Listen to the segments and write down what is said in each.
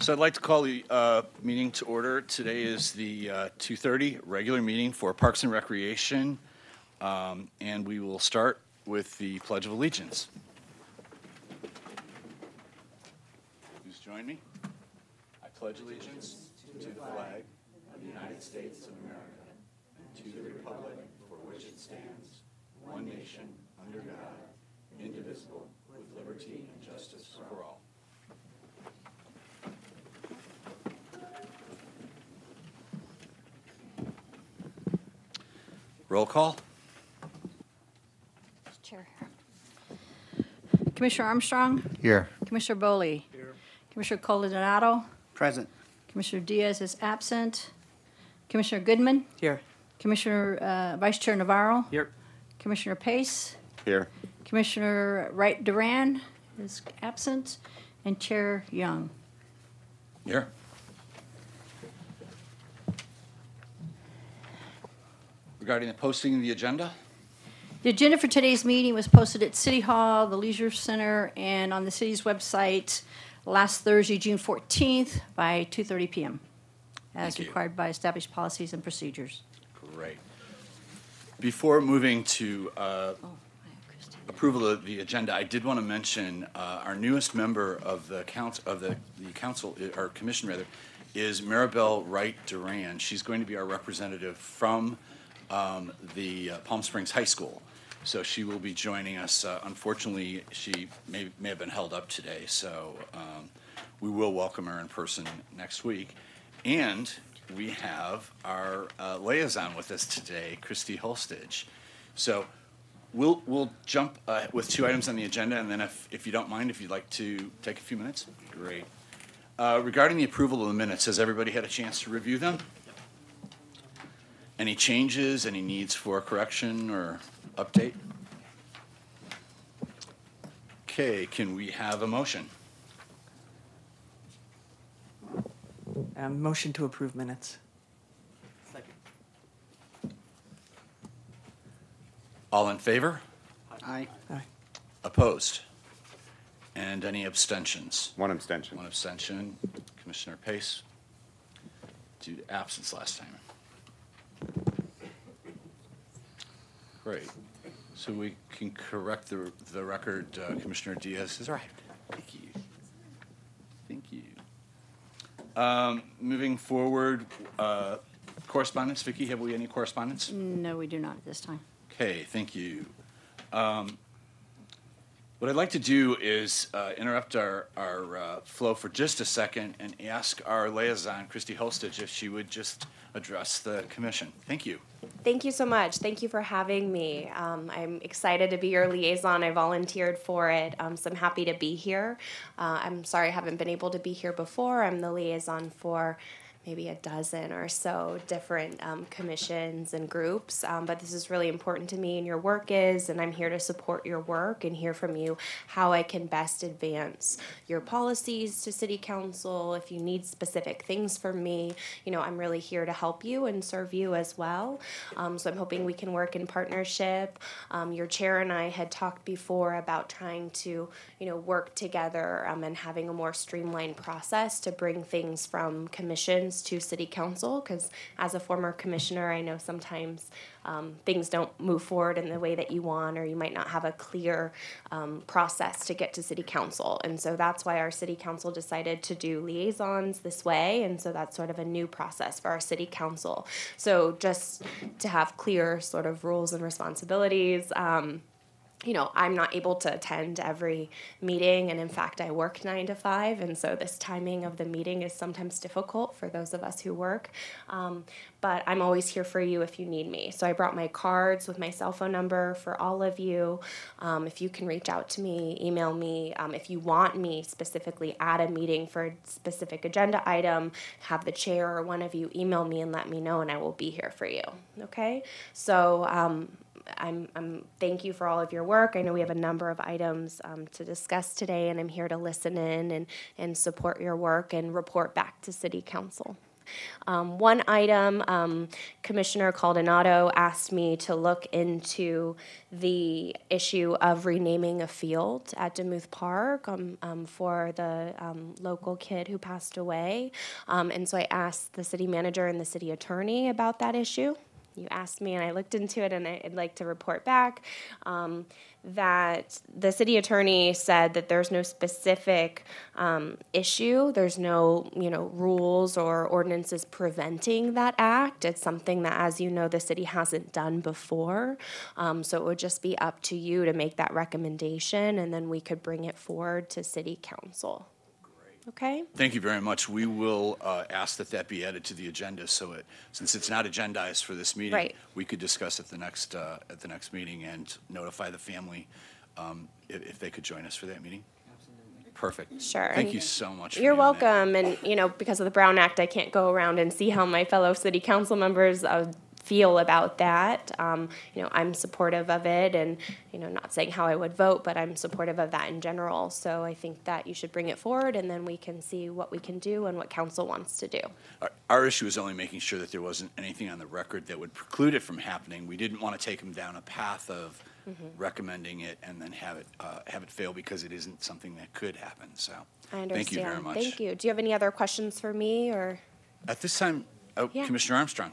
So I'd like to call the meeting to order. Today is the 2:30 regular meeting for Parks and Recreation, and we will start with the Pledge of Allegiance. Please join me. I pledge allegiance to the flag of the United States of America, and to the republic for which it stands, one nation, under God, indivisible, with liberty and justice for all. Roll call. Chair. Commissioner Armstrong? Here. Commissioner Boley? Here. Commissioner Coladonato? Present. Commissioner Diaz is absent. Commissioner Goodman? Here. Commissioner Vice Chair Navarro? Here. Commissioner Pace? Here. Commissioner Wright Duran is absent. And Chair Young. Here. Regarding the posting of the agenda, The agenda for today's meeting was posted at City Hall, the Leisure Center, and on the city's website last Thursday, June 14th by 2:30 p.m. as Thank you. required by established policies and procedures. great. Before moving to Oh, I have Christine. approval of the agenda, I did want to mention our newest member of the council, or commission rather, is Maribel Wright Duran. She's going to be our representative from the Palm Springs High School. So she will be joining us. Unfortunately, she may have been held up today, so we will welcome her in person next week. And we have our liaison with us today, Christy Holstidge. So we'll jump with two items on the agenda, and then if you don't mind, if you'd like to take a few minutes, great. Regarding the approval of the minutes, has everybody had a chance to review them? Any changes, any needs for correction or update? Okay, can we have a motion? Motion to approve minutes. All in favor? Aye. Aye. Opposed? And any abstentions? One abstention. One abstention. Commissioner Pace, due to absence last time. Great. So we can correct the record. Commissioner Diaz has arrived. Thank you. Thank you. Moving forward, correspondence. Vicki, have we any correspondence? No, we do not at this time. Okay, thank you. What I'd like to do is interrupt our flow for just a second and ask our liaison, Christy Holstidge, if she would just address the commission. Thank you. Thank you so much. Thank you for having me. I'm excited to be your liaison. I volunteered for it, so I'm happy to be here. I'm sorry I haven't been able to be here before. I'm the liaison for maybe a dozen or so different commissions and groups, but this is really important to me and your work is, and I'm here to support your work and hear from you how I can best advance your policies to City Council. If you need specific things from me, I'm really here to help you and serve you as well. So I'm hoping we can work in partnership. Your chair and I had talked before about trying to, work together and having a more streamlined process to bring things from commissions to City Council, because as a former commissioner, I know sometimes things don't move forward in the way that you want, or you might not have a clear process to get to City Council. And so that's why our City Council decided to do liaisons this way, and so that's sort of a new process for our City Council. So just to have clear sort of rules and responsibilities, I'm not able to attend every meeting, and in fact, I work 9 to 5, and so this timing of the meeting is sometimes difficult for those of us who work. But I'm always here for you if you need me. So I brought my cards with my cell phone number for all of you. If you can reach out to me, email me. If you want me specifically at a meeting for a specific agenda item, have the chair or one of you email me and let me know, and I will be here for you. Okay? So I'm thank you for all of your work. I know we have a number of items to discuss today, and I'm here to listen in and support your work and report back to City Council. One item, Commissioner Caldonado asked me to look into the issue of renaming a field at Demuth Park for the local kid who passed away. And so I asked the city manager and the city attorney about that issue. You asked me, and I looked into it, and I'd like to report back that the city attorney said that there's no specific issue. There's no, rules or ordinances preventing that act. It's something that, as you know, the city hasn't done before. So it would just be up to you to make that recommendation, and then we could bring it forward to city council. Okay? Thank you very much. We will ask that that be added to the agenda, so since it's not agendized for this meeting, Right. we could discuss at the next meeting and notify the family if they could join us for that meeting. Absolutely. Perfect. Sure. Thank And you so much. You're for doing that. welcome. And, because of the Brown Act, I can't go around and see how my fellow city council members feel about that. I'm supportive of it, and, not saying how I would vote, but I'm supportive of that in general. So I think that you should bring it forward, and then we can see what we can do and what council wants to do. Our issue is only making sure that there wasn't anything on the record that would preclude it from happening. We didn't want to take them down a path of recommending it and then have it fail because it isn't something that could happen. So I understand. thank you very much. Thank you. Do you have any other questions for me, or? At this time, Yeah. Commissioner Armstrong.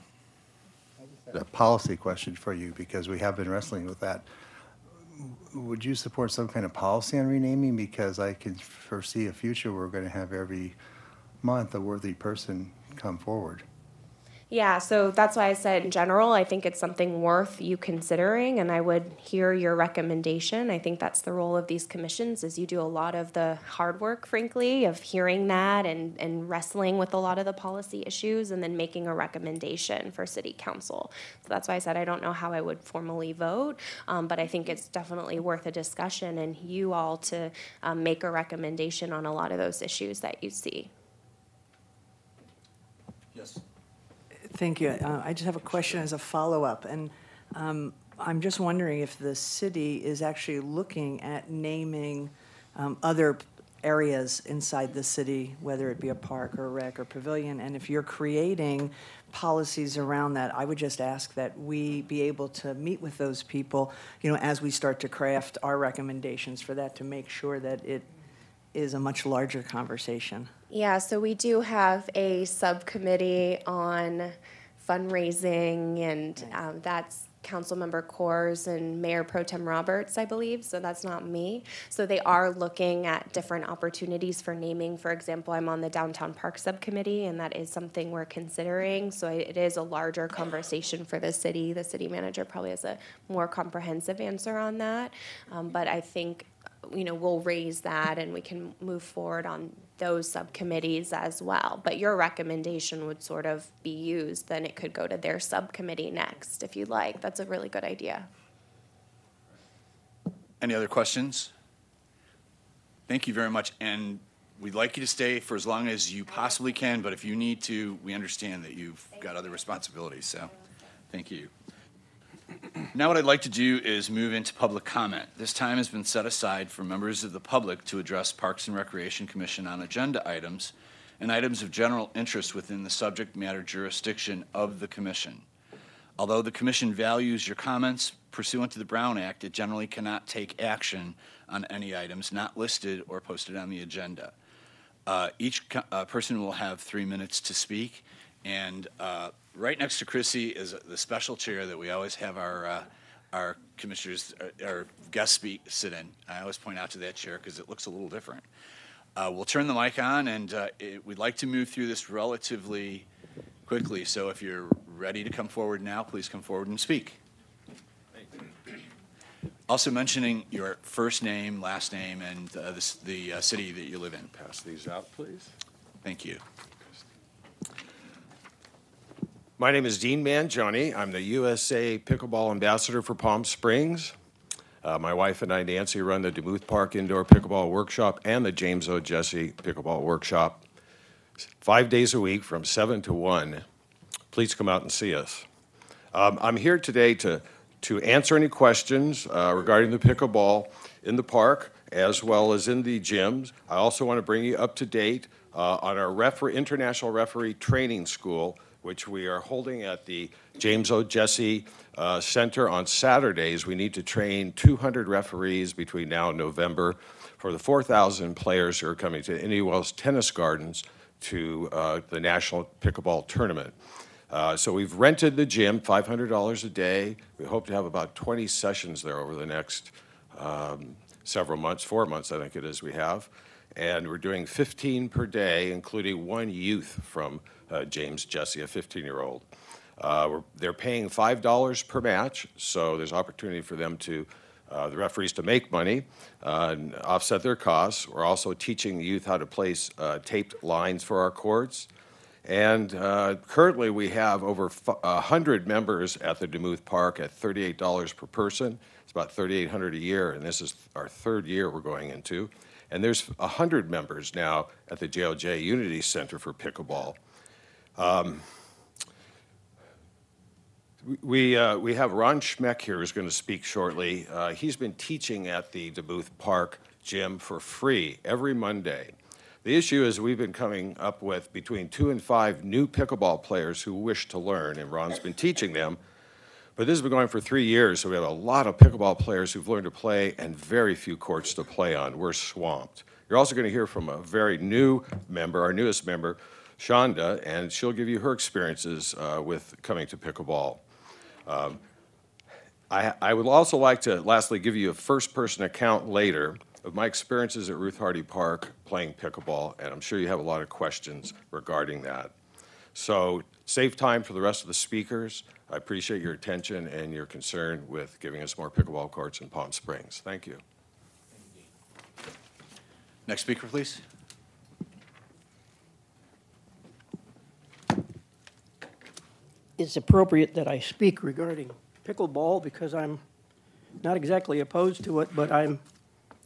A policy question for you, because we have been wrestling with that. Would you support some kind of policy on renaming? Because I can foresee a future where we're going to have every month a worthy person come forward. Yeah, so that's why I said in general, I think it's something worth you considering, and I would hear your recommendation. I think that's the role of these commissions, is you do a lot of the hard work, frankly, of hearing that and wrestling with a lot of the policy issues and then making a recommendation for city council. So that's why I said I don't know how I would formally vote, but I think it's definitely worth a discussion and you all to make a recommendation on a lot of those issues that you see. Yes. Thank you. I just have a question as a follow-up, and I'm just wondering if the city is actually looking at naming other areas inside the city, whether it be a park or a rec or pavilion, and if you're creating policies around that, I would just ask that we be able to meet with those people, as we start to craft our recommendations for that, to make sure that it is a much larger conversation. Yeah, so we do have a subcommittee on fundraising, and that's Councilmember Coors and Mayor Pro Tem Roberts, I believe, so that's not me. So they are looking at different opportunities for naming. For example, I'm on the Downtown Park Subcommittee, and that is something we're considering. So it is a larger conversation for the city. The city manager probably has a more comprehensive answer on that. But I think we'll raise that and we can move forward on those subcommittees as well. But your recommendation would sort of be used, then it could go to their subcommittee next, if you'd like. That's a really good idea. Any other questions? Thank you very much. And we'd like you to stay for as long as you possibly can, but if you need to, we understand that you've got other responsibilities, so thank you. Now what I'd like to do is move into public comment. This time has been set aside for members of the public to address Parks and Recreation Commission on agenda items and items of general interest within the subject matter jurisdiction of the commission. Although the commission values your comments pursuant to the Brown Act, it generally cannot take action on any items not listed or posted on the agenda. Each person will have 3 minutes to speak, and right next to Chrissy is the special chair that we always have our commissioners, our guests sit in. I always point out to that chair because it looks a little different. We'll turn the mic on, and we'd like to move through this relatively quickly. So if you're ready to come forward now, please come forward and speak. Also mentioning your first name, last name, and the city that you live in. Pass these out, please. Thank you. My name is Dean Mangione. I'm the USA Pickleball Ambassador for Palm Springs. My wife and I, Nancy, run the Demuth Park Indoor Pickleball Workshop and the James O. Jesse Pickleball Workshop 5 days a week from 7 to 1. Please come out and see us. I'm here today to answer any questions regarding the pickleball in the park as well as in the gyms. I also want to bring you up to date on our International Referee Training School, which we are holding at the James O. Jesse Center on Saturdays. We need to train 200 referees between now and November for the 4,000 players who are coming to Indian Wells Tennis Gardens to the National Pickleball Tournament. So we've rented the gym, $500 a day. We hope to have about 20 sessions there over the next several months, 4 months I think it is we have. And we're doing 15 per day, including one youth from James Jesse, a 15-year-old. They're paying $5 per match, so there's opportunity for them to, the referees to make money and offset their costs. We're also teaching the youth how to place taped lines for our courts. And currently we have over 100 members at the Demuth Park at $38 per person. It's about $3,800 a year, and this is our third year we're going into. And there's 100 members now at the JLJ Unity Center for Pickleball. We have Ron Schmeck here who's going to speak shortly. He's been teaching at the Demuth Park gym for free every Monday. The issue is we've been coming up with between 2 and 5 new pickleball players who wish to learn, and Ron's been teaching them. But this has been going for 3 years, so we have a lot of pickleball players who've learned to play and very few courts to play on. We're swamped. You're also going to hear from a very new member, our newest member, Shonda, and she'll give you her experiences with coming to pickleball. I would also like to lastly give you a first-person account later of my experiences at Ruth Hardy Park playing pickleball, and I'm sure you have a lot of questions regarding that. So save time for the rest of the speakers. I appreciate your attention and your concern with giving us more pickleball courts in Palm Springs. Thank you. Next speaker, please. It's appropriate that I speak regarding pickleball because I'm not exactly opposed to it, but I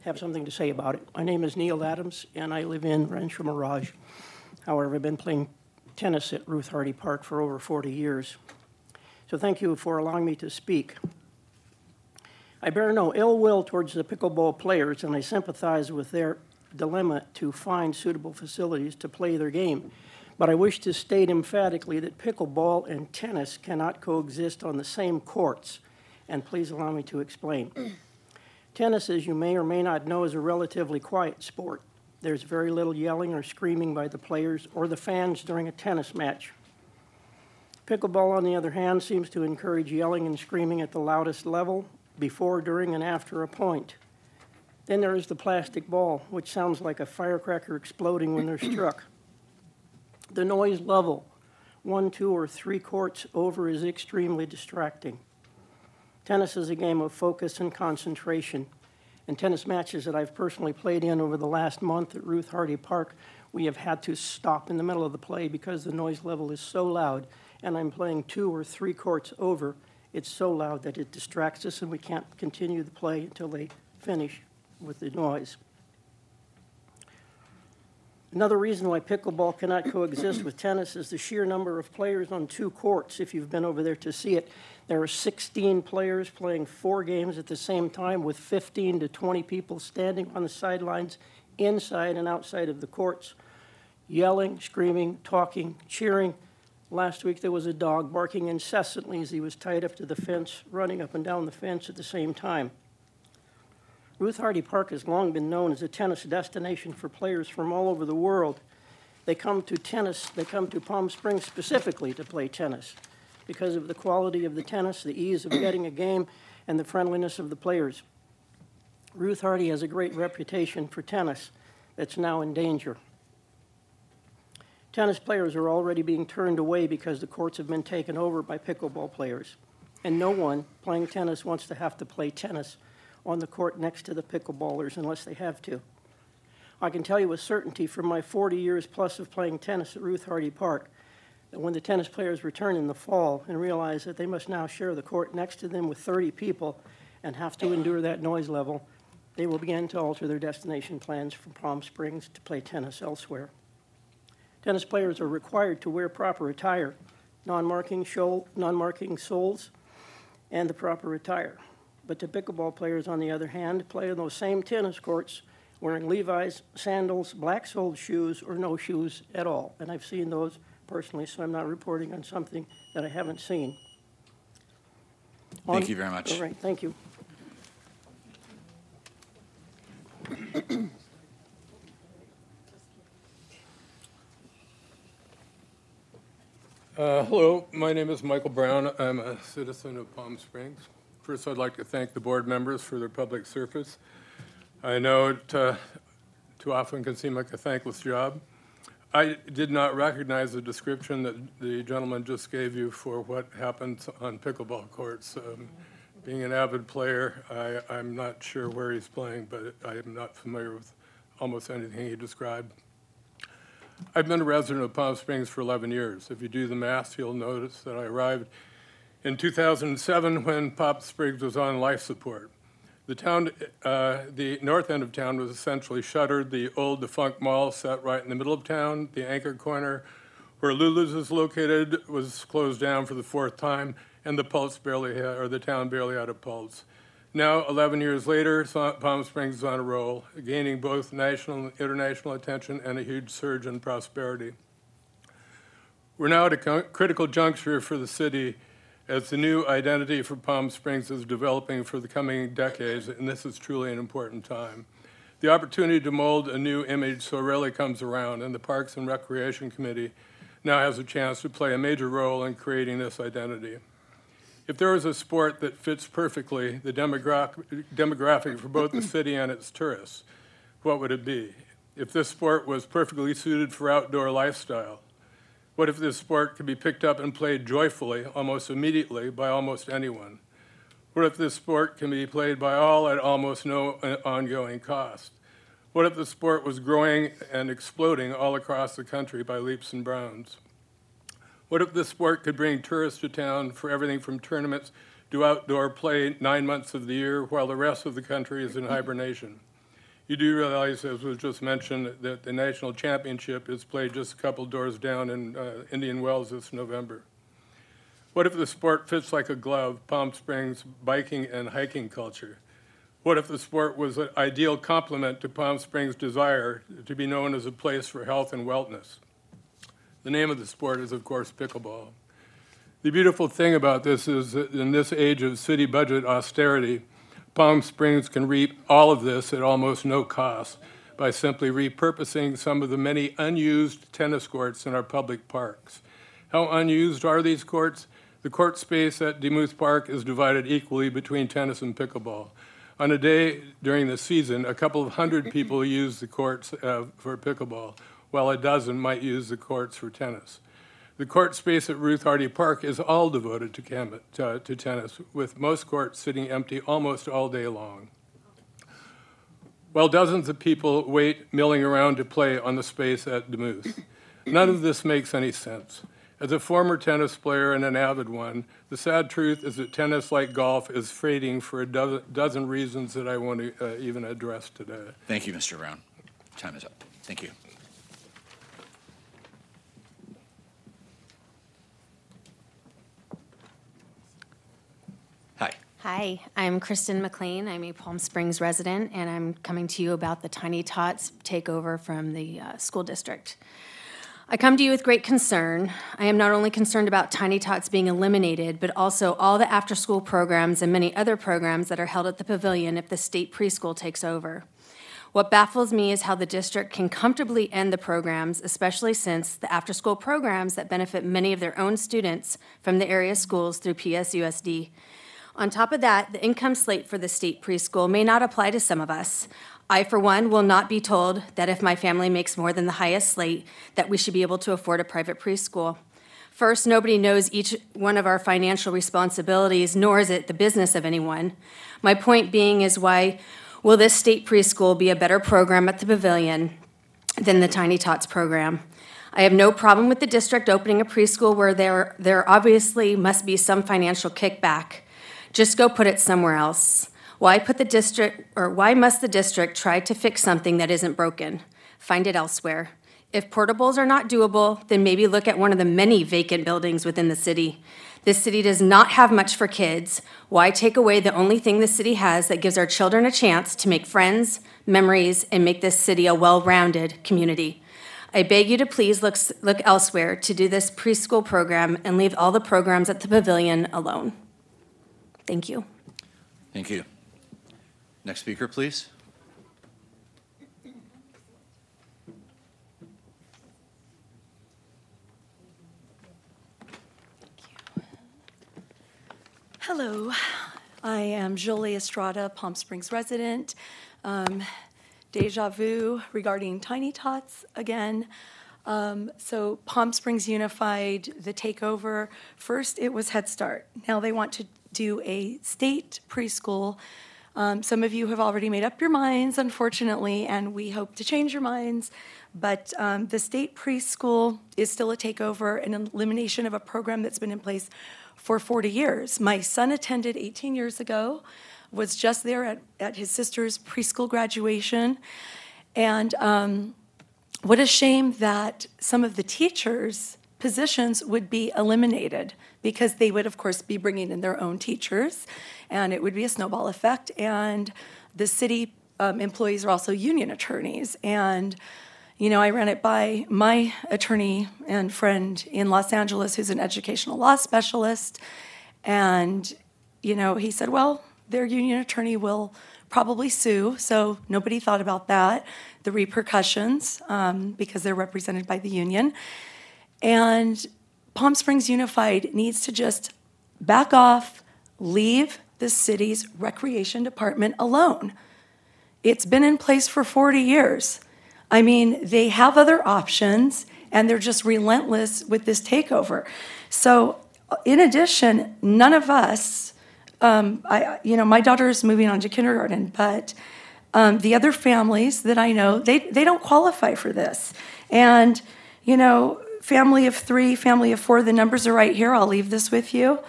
have something to say about it. My name is Neil Adams, and I live in Rancho Mirage. However, I've been playing tennis at Ruth Hardy Park for over 40 years. So thank you for allowing me to speak. I bear no ill will towards the pickleball players, and I sympathize with their dilemma to find suitable facilities to play their game. But I wish to state emphatically that pickleball and tennis cannot coexist on the same courts, and please allow me to explain. Tennis, as you may or may not know, is a relatively quiet sport. There's very little yelling or screaming by the players or the fans during a tennis match. Pickleball, on the other hand, seems to encourage yelling and screaming at the loudest level before, during, and after a point. Then there is the plastic ball, which sounds like a firecracker exploding when they're struck. The noise level, 1, 2, or 3 courts over, is extremely distracting. Tennis is a game of focus and concentration. In tennis matches that I've personally played in over the last month at Ruth Hardy Park, we have had to stop in the middle of the play because the noise level is so loud, and I'm playing 2 or 3 courts over. It's so loud that it distracts us, and we can't continue the play until they finish with the noise. Another reason why pickleball cannot coexist with tennis is the sheer number of players on 2 courts. If you've been over there to see it, there are 16 players playing 4 games at the same time with 15 to 20 people standing on the sidelines inside and outside of the courts, yelling, screaming, talking, cheering. Last week there was a dog barking incessantly as he was tied up to the fence, running up and down the fence at the same time. Ruth Hardy Park has long been known as a tennis destination for players from all over the world. They come to Palm Springs specifically to play tennis because of the quality of the tennis, the ease of getting a game, and the friendliness of the players. Ruth Hardy has a great reputation for tennis that's now in danger. Tennis players are already being turned away because the courts have been taken over by pickleball players, and no one playing tennis wants to have to play tennis on the court next to the pickleballers unless they have to. I can tell you with certainty from my 40 years plus of playing tennis at Ruth Hardy Park that when the tennis players return in the fall and realize that they must now share the court next to them with 30 people and have to endure that noise level, they will begin to alter their destination plans from Palm Springs to play tennis elsewhere. Tennis players are required to wear proper attire, non-marking soles, and the proper attire. But the pickleball players, on the other hand, play on those same tennis courts wearing Levi's, sandals, black-soled shoes, or no shoes at all. And I've seen those personally, so I'm not reporting on something that I haven't seen. Thank you very much. All right, thank you. Hello, my name is Michael Brown. I'm a citizen of Palm Springs. First, I'd like to thank the board members for their public service. I know it too often can seem like a thankless job. I did not recognize the description that the gentleman just gave you for what happens on pickleball courts. Being an avid player, I'm not sure where he's playing, but I am not familiar with almost anything he described. I've been a resident of Palm Springs for 11 years. If you do the math, you'll notice that I arrived in 2007 when Palm Springs was on life support. The town, the north end of town was essentially shuttered. The old defunct mall sat right in the middle of town. The Anchor Corner, where Lulu's is located, was closed down for the 4th time, and the pulse barely had, or the town barely had a pulse. Now, 11 years later, Palm Springs is on a roll, gaining both national and international attention and a huge surge in prosperity. We're now at a critical juncture for the city as the new identity for Palm Springs is developing for the coming decades, and this is truly an important time. The opportunity to mold a new image so rarely comes around, and the Parks and Recreation Committee now has a chance to play a major role in creating this identity. If there was a sport that fits perfectly the demographic for both the city and its tourists, what would it be? If this sport was perfectly suited for outdoor lifestyle, what if this sport could be picked up and played joyfully, almost immediately, by almost anyone? What if this sport can be played by all at almost no ongoing cost? What if the sport was growing and exploding all across the country by leaps and bounds? What if this sport could bring tourists to town for everything from tournaments to outdoor play 9 months of the year while the rest of the country is in hibernation? You do realize, as was just mentioned, that the national championship is played just a couple doors down in Indian Wells this November. What if the sport fits like a glove, Palm Springs biking and hiking culture? What if the sport was an ideal complement to Palm Springs' desire to be known as a place for health and wellness? The name of the sport is, of course, pickleball. The beautiful thing about this is that in this age of city budget austerity, Palm Springs can reap all of this at almost no cost by simply repurposing some of the many unused tennis courts in our public parks. How unused are these courts? The court space at Demuth Park is divided equally between tennis and pickleball. On a day during the season, a couple of hundred people use the courts for pickleball, while a dozen might use the courts for tennis. The court space at Ruth Hardy Park is all devoted to tennis, with most courts sitting empty almost all day long. While dozens of people wait milling around to play on the space at Demuth. None of this makes any sense. As a former tennis player and an avid one, the sad truth is that tennis, like golf, is fading for a dozen reasons that I want to even address today. Thank you, Mr. Brown. Time is up. Thank you. Hi. Hi, I'm Kristen McLean. I'm a Palm Springs resident, and I'm coming to you about the Tiny Tots takeover from the school district. I come to you with great concern. I am not only concerned about Tiny Tots being eliminated, but also all the after-school programs and many other programs that are held at the pavilion if the state preschool takes over. What baffles me is how the district can comfortably end the programs, especially since the after-school programs that benefit many of their own students from the area schools through PSUSD. On top of that, the income slate for the state preschool may not apply to some of us. I, for one, will not be told that if my family makes more than the highest slate, that we should be able to afford a private preschool. First, nobody knows each one of our financial responsibilities, nor is it the business of anyone. My point being is, why will this state preschool be a better program at the pavilion than the Tiny Tots program? I have no problem with the district opening a preschool where there obviously must be some financial kickback. Just go put it somewhere else. Why must the district try to fix something that isn't broken? Find it elsewhere. If portables are not doable, then maybe look at one of the many vacant buildings within the city. This city does not have much for kids. Why take away the only thing the city has that gives our children a chance to make friends, memories, and make this city a well-rounded community? I beg you to please look elsewhere to do this preschool program and leave all the programs at the pavilion alone. Thank you. Thank you. Next speaker, please. Hello, I am Jolie Estrada, Palm Springs resident. Deja vu regarding Tiny Tots again. So Palm Springs Unified, the takeover, first it was Head Start. Now they want to do a state preschool. Some of you have already made up your minds, unfortunately, and we hope to change your minds. But the state preschool is still a takeover and an elimination of a program that's been in place for 40 years. My son attended 18 years ago, was just there at his sister's preschool graduation. And what a shame that some of the teachers' positions would be eliminated, because they would, of course, be bringing in their own teachers, and it would be a snowball effect. And the city employees are also union attorneys. And you know, I ran it by my attorney and friend in Los Angeles, who's an educational law specialist. And, you know, he said, well, their union attorney will probably sue. So nobody thought about that, the repercussions, because they're represented by the union. And Palm Springs Unified needs to just back off, leave the city's recreation department alone. It's been in place for 40 years. I mean, they have other options, and they're just relentless with this takeover. So, in addition, none of us, my daughter is moving on to kindergarten, but the other families that I know, they don't qualify for this. And, you know, family of 3, family of 4, the numbers are right here. I'll leave this with you.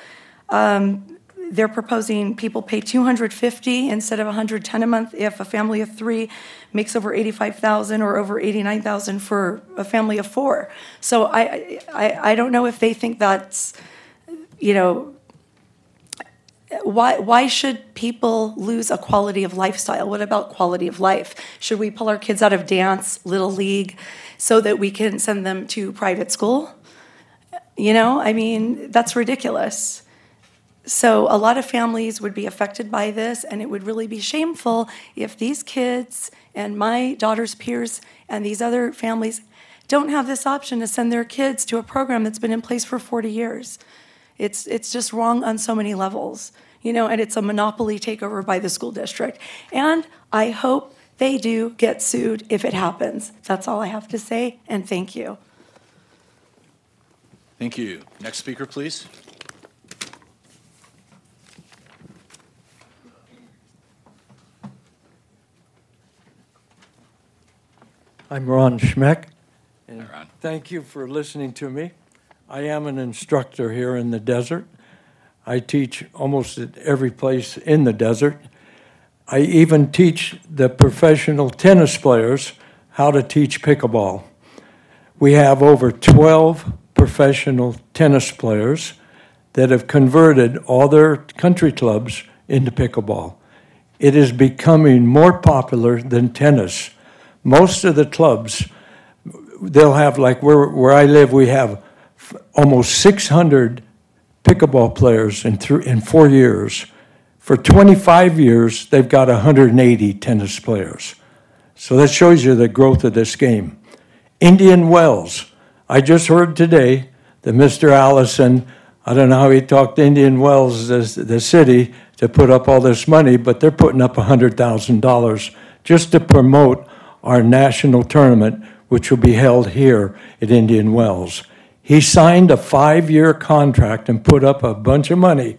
They're proposing people pay $250 instead of $110 a month if a family of 3 makes over $85,000 or over $89,000 for a family of 4. So I don't know if they think that's, you know, why should people lose a quality of lifestyle? What about quality of life? Should we pull our kids out of dance, Little League, so that we can send them to private school? You know, I mean, that's ridiculous. So a lot of families would be affected by this, and it would really be shameful if these kids and my daughter's peers and these other families don't have this option to send their kids to a program that's been in place for 40 years. It's just wrong on so many levels, you know, and it's a monopoly takeover by the school district. And I hope they do get sued if it happens. That's all I have to say, and thank you. Thank you. Next speaker, please. I'm Ron Schmeck, and Hi, Ron. thank you for listening to me. I am an instructor here in the desert. I teach almost at every place in the desert. I even teach the professional tennis players how to teach pickleball. We have over 12 professional tennis players that have converted all their country clubs into pickleball. It is becoming more popular than tennis. Most of the clubs, they'll have, like where I live, we have almost 600 pickleball players in 4 years. For 25 years, they've got 180 tennis players. So that shows you the growth of this game. Indian Wells. I just heard today that Mr. Allison, I don't know how he talked Indian Wells, the city, to put up all this money, but they're putting up $100,000 just to promote our national tournament, which will be held here at Indian Wells. He signed a 5-year contract and put up a bunch of money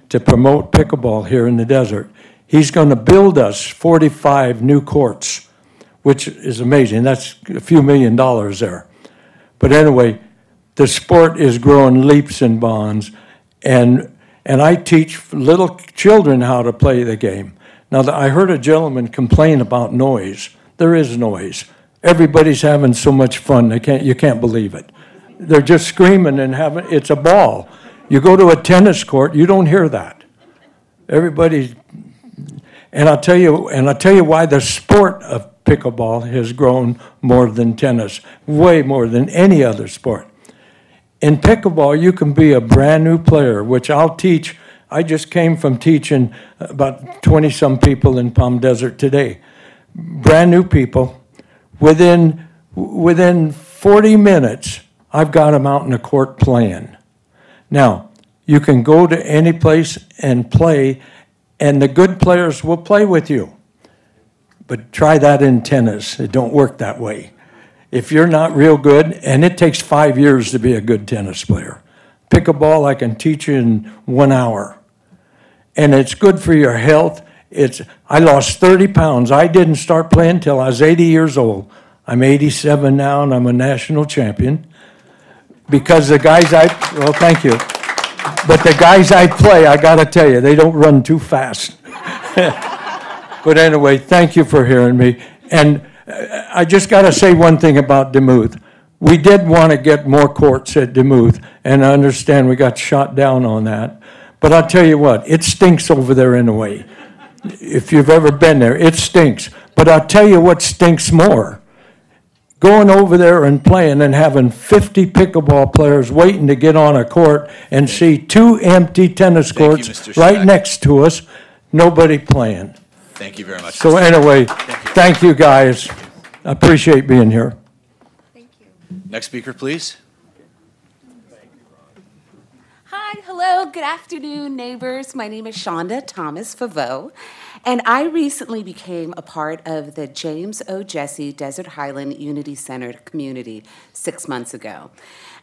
to promote pickleball here in the desert. He's going to build us 45 new courts, which is amazing. That's a few $1 million there. But anyway, the sport is growing leaps and bounds, and I teach little children how to play the game. Now, I heard a gentleman complain about noise. There is noise. everybody's having so much fun. You can't believe it. They're just screaming and having, it's a ball. You go to a tennis court, you don't hear that. Everybody, and I'll tell you why the sport of pickleball has grown more than tennis, way more than any other sport. In pickleball, you can be a brand new player, which I'll teach. I just came from teaching about 20-some people in Palm Desert today. Brand new people. Within 40 minutes, I've got them out in the court playing. Now, you can go to any place and play, and the good players will play with you. But try that in tennis. It don't work that way. If you're not real good, and it takes 5 years to be a good tennis player. Pickleball, I can teach you in 1 hour. And it's good for your health. I lost 30 pounds. I didn't start playing until I was 80 years old. I'm 87 now, and I'm a national champion. Because the guys well, thank you. But the guys I play, I got to tell you, they don't run too fast. But anyway, thank you for hearing me. And I just got to say one thing about Demuth. We did want to get more courts at Demuth, and I understand we got shot down on that. But I'll tell you what, it stinks over there in a way. If you've ever been there, it stinks. But I'll tell you what stinks more. Going over there and playing and having 50 pickleball players waiting to get on a court and see 2 empty tennis courts right next to us, nobody playing. Thank you very much. So anyway, thank you guys. I appreciate being here. Thank you. Next speaker, please. Hi, hello, good afternoon, neighbors. My name is Shonda Thomas Favreau, and I recently became a part of the James O. Jesse Desert Highland Unity Center community 6 months ago.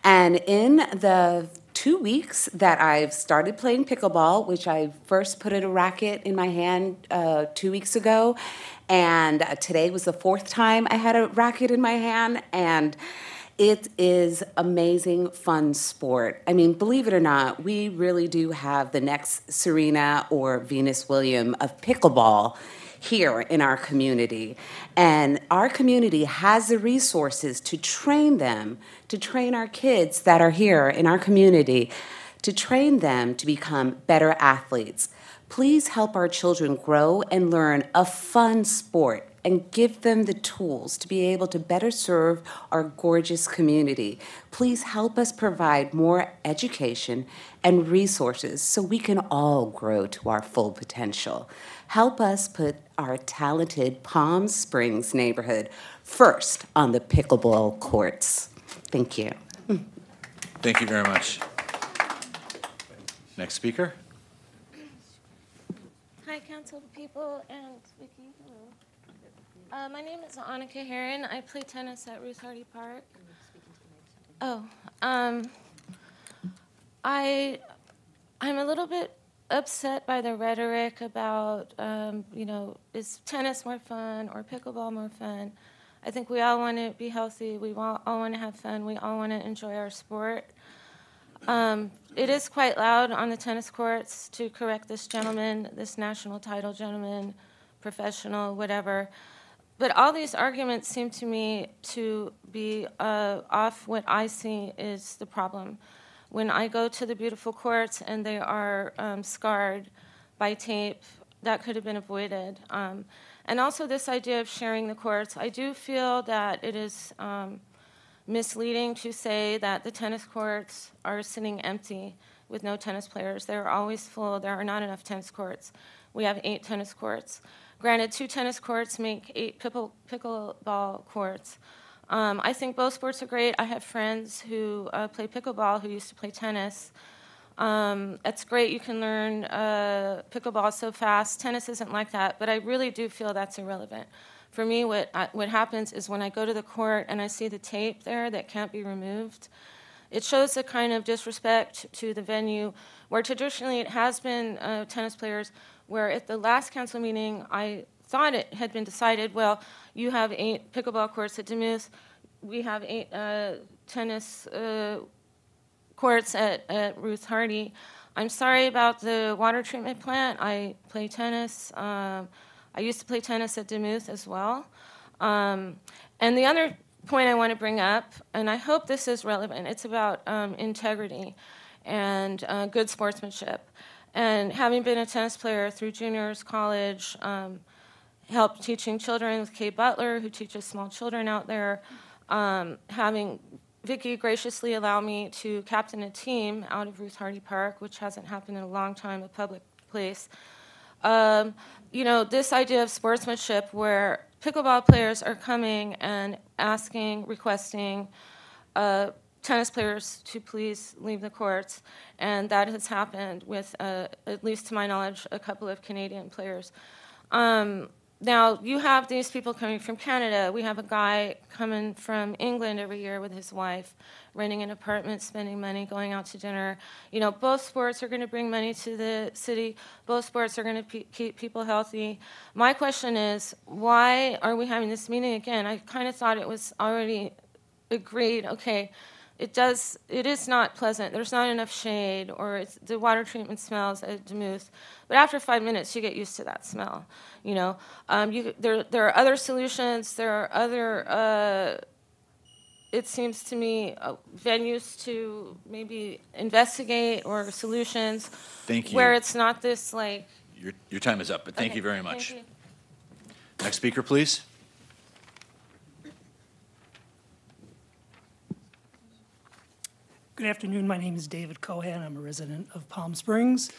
And in the 2 weeks that I've started playing pickleball, which I first put a racket in my hand 2 weeks ago, and today was the 4th time I had a racket in my hand, and it is amazing, fun sport. I mean, believe it or not, we really do have the next Serena or Venus Williams of pickleball here in our community. And our community has the resources to train them, to train our kids that are here in our community, to train them to become better athletes. Please help our children grow and learn a fun sport and give them the tools to be able to better serve our gorgeous community. Please help us provide more education and resources so we can all grow to our full potential. Help us put our talented Palm Springs neighborhood first on the pickleball courts. Thank you. Thank you very much. Next speaker. Hi, council people and Vicky. Hello. My name is Annika Heron. I play tennis at Ruth Hardy Park. I'm a little bit upset by the rhetoric about, is tennis more fun or pickleball more fun? I think we all want to be healthy. We all want to have fun. We all want to enjoy our sport. It is quite loud on the tennis courts, to correct this gentleman, this national title gentleman, professional, whatever. But all these arguments seem to me to be off what I see is the problem. When I go to the beautiful courts and they are scarred by tape, that could have been avoided. And also this idea of sharing the courts, I do feel that it is misleading to say that the tennis courts are sitting empty with no tennis players. They're always full. There are not enough tennis courts. We have 8 tennis courts. Granted, 2 tennis courts make 8 pickleball courts. I think both sports are great. I have friends who play pickleball who used to play tennis. It's great. You can learn pickleball so fast. Tennis isn't like that, but I really do feel that's irrelevant. For me, what happens is when I go to the court and I see the tape there that can't be removed, it shows a kind of disrespect to the venue where traditionally it has been tennis players where at the last council meeting I thought it had been decided, well, you have 8 pickleball courts at Demuth, we have 8 tennis courts at Ruth Hardy. I'm sorry about the water treatment plant. I play tennis. I used to play tennis at Demuth as well. And the other point I want to bring up, and I hope this is relevant, it's about integrity and good sportsmanship. And having been a tennis player through juniors, college, helped teaching children with Kay Butler, who teaches small children out there, having Vicki graciously allow me to captain a team out of Ruth Hardy Park, which hasn't happened in a long time, a public place. This idea of sportsmanship where pickleball players are coming and asking, requesting tennis players to please leave the courts, and that has happened with, at least to my knowledge, a couple of Canadian players. Now, you have these people coming from Canada. We have a guy coming from England every year with his wife, renting an apartment, spending money, going out to dinner. Both sports are going to bring money to the city. Both sports are going to keep people healthy. My question is, why are we having this meeting again? I kind of thought it was already agreed, okay, it is not pleasant. There's not enough shade, or the water treatment smells at Demuth. But after 5 minutes, you get used to that smell. There are other solutions. There are other, it seems to me, venues to maybe investigate, or solutions. Thank you. Where it's not this like. Your time is up, but thank Okay, you very much. thank you. Next speaker, please. Good afternoon. My name is David Cohan. I'm a resident of Palm Springs.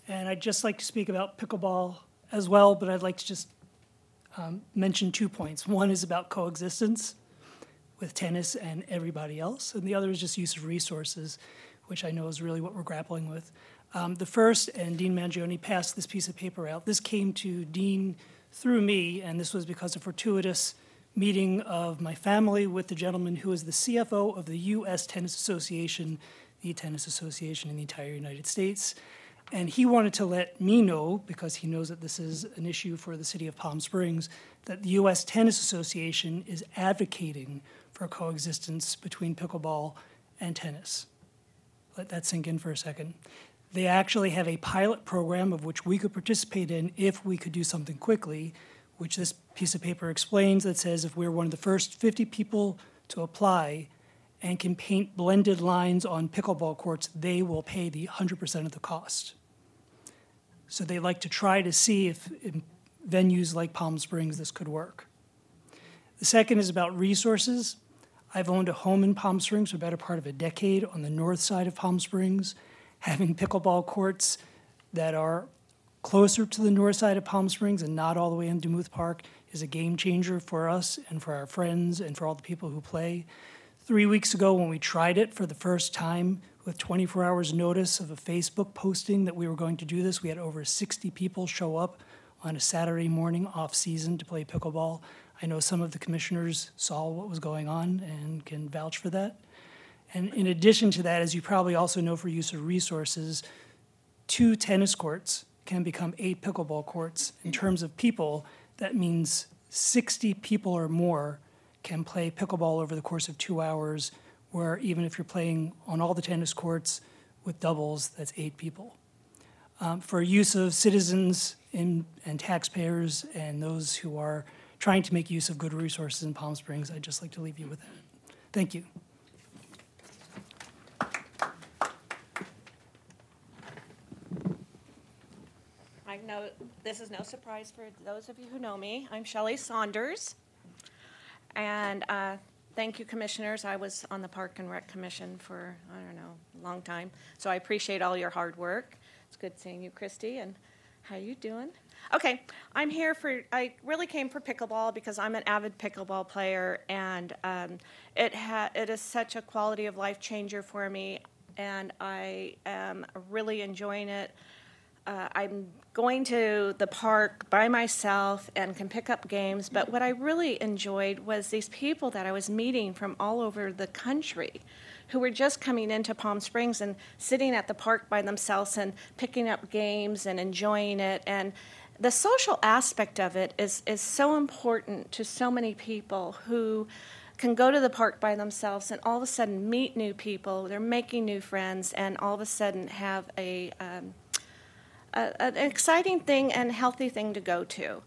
And I'd just like to speak about pickleball as well, but I'd like to just mention 2 points. One is about coexistence with tennis and everybody else, and the other is just use of resources, which I know is really what we're grappling with. The first, and Dean Mangione passed this piece of paper out, this came to Dean through me, and this was because of fortuitous meeting of my family with the gentleman who is the CFO of the U.S. Tennis Association, the tennis association in the entire United States. And he wanted to let me know, because he knows that this is an issue for the city of Palm Springs, that the U.S. Tennis Association is advocating for coexistence between pickleball and tennis. Let that sink in for a second. They actually have a pilot program of which we could participate in if we could do something quickly, which this piece of paper explains, that says if we're one of the first 50 people to apply and can paint blended lines on pickleball courts, they will pay the 100% of the cost. So they like to try to see if in venues like Palm Springs this could work. The second is about resources. I've owned a home in Palm Springs for a better part of a decade on the north side of Palm Springs. Having pickleball courts that are closer to the north side of Palm Springs and not all the way in Demuth Park is a game changer for us and for our friends and for all the people who play. 3 weeks ago, when we tried it for the first time with 24 hours notice of a Facebook posting that we were going to do this, we had over 60 people show up on a Saturday morning off season to play pickleball. I know some of the commissioners saw what was going on and can vouch for that. And in addition to that, as you probably also know for use of resources, 2 tennis courts can become 8 pickleball courts. In terms of people, that means 60 people or more can play pickleball over the course of 2 hours, where even if you're playing on all the tennis courts with doubles, that's 8 people. For use of citizens and taxpayers and those who are trying to make use of good resources in Palm Springs, I'd just like to leave you with that. Thank you. I know this is no surprise for those of you who know me. I'm Shelley Saunders. And thank you, commissioners. I was on the Park and Rec Commission for, I don't know, a long time. So I appreciate all your hard work. It's good seeing you, Christy, and how you doing? Okay, I'm here I really came for pickleball because I'm an avid pickleball player, and it is such a quality of life changer for me, and I am really enjoying it. I'm going to the park by myself and can pick up games, but what I really enjoyed was these people that I was meeting from all over the country who were just coming into Palm Springs and sitting at the park by themselves and picking up games and enjoying it. And the social aspect of it is so important to so many people who can go to the park by themselves and all of a sudden meet new people, they're making new friends, and all of a sudden have an exciting thing and healthy thing to go to.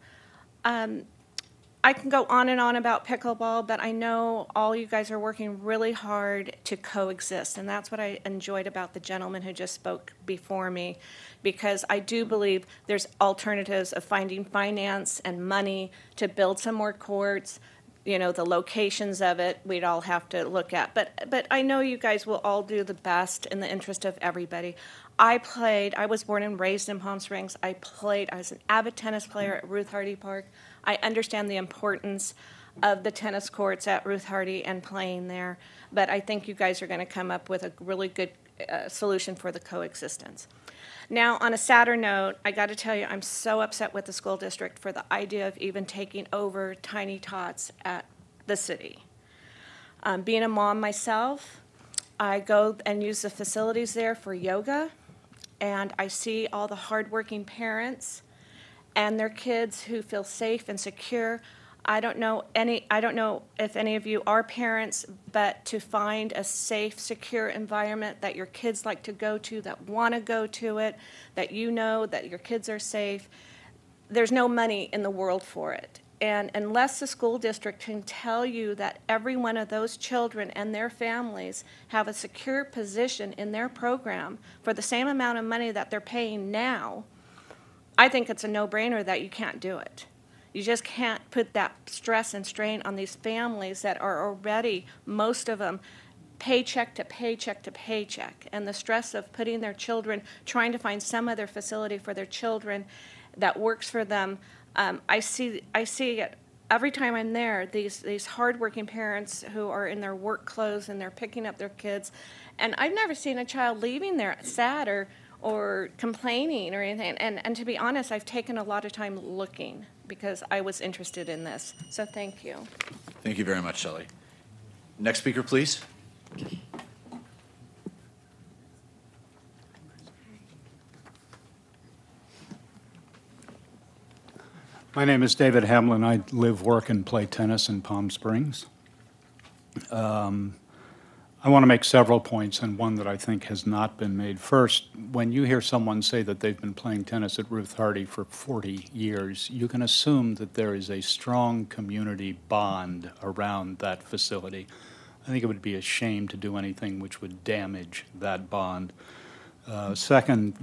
I can go on and on about pickleball, but I know all you guys are working really hard to coexist, and that's what I enjoyed about the gentleman who just spoke before me, because I do believe there's alternatives of finding finance and money to build some more courts. You know, the locations of it, we'd all have to look at. But I know you guys will all do the best in the interest of everybody. I was born and raised in Palm Springs. I was an avid tennis player at Ruth Hardy Park. I understand the importance of the tennis courts at Ruth Hardy and playing there, but I think you guys are going to come up with a really good solution for the coexistence. Now, on a sadder note, I got to tell you, I'm so upset with the school district for the idea of even taking over Tiny Tots at the city. Being a mom myself, I go and use the facilities there for yoga, and I see all the hardworking parents and their kids who feel safe and secure. I don't know if any of you are parents, but to find a safe, secure environment that your kids like to go to, that want to go to it, that you know that your kids are safe, there's no money in the world for it. And unless the school district can tell you that every one of those children and their families have a secure position in their program for the same amount of money that they're paying now, I think it's a no-brainer that you can't do it. You just can't put that stress and strain on these families that are already, most of them, paycheck to paycheck to paycheck. And the stress of putting their children, trying to find some other facility for their children that works for them. I see it every time I'm there, these hardworking parents who are in their work clothes and they're picking up their kids. And I've never seen a child leaving there sad or complaining or anything. And to be honest, I've taken a lot of time looking because I was interested in this. So thank you. Thank you very much, Shelley. Next speaker, please. My name is David Hamlin. I live, work, and play tennis in Palm Springs. I want to make several points, and one that I think has not been made. First, when you hear someone say that they've been playing tennis at Ruth Hardy for 40 years, you can assume that there is a strong community bond around that facility. I think it would be a shame to do anything which would damage that bond. Second,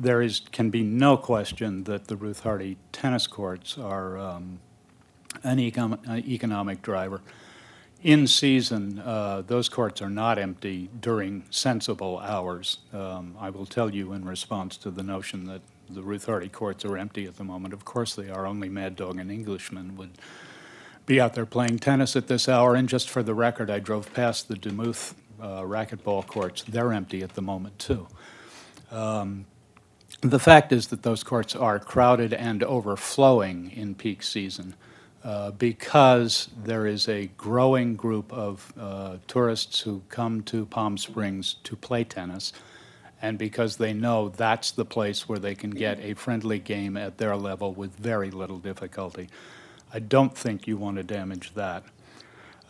can be no question that the Ruth Hardy tennis courts are an economic driver. In season, those courts are not empty during sensible hours. I will tell you in response to the notion that the Ruth Hardy courts are empty at the moment. Of course they are. Only Mad Dog and Englishman would be out there playing tennis at this hour. And just for the record, I drove past the Demuth racquetball courts. They're empty at the moment, too. The fact is that those courts are crowded and overflowing in peak season because there is a growing group of tourists who come to Palm Springs to play tennis, and because they know that's the place where they can get a friendly game at their level with very little difficulty. I don't think you want to damage that.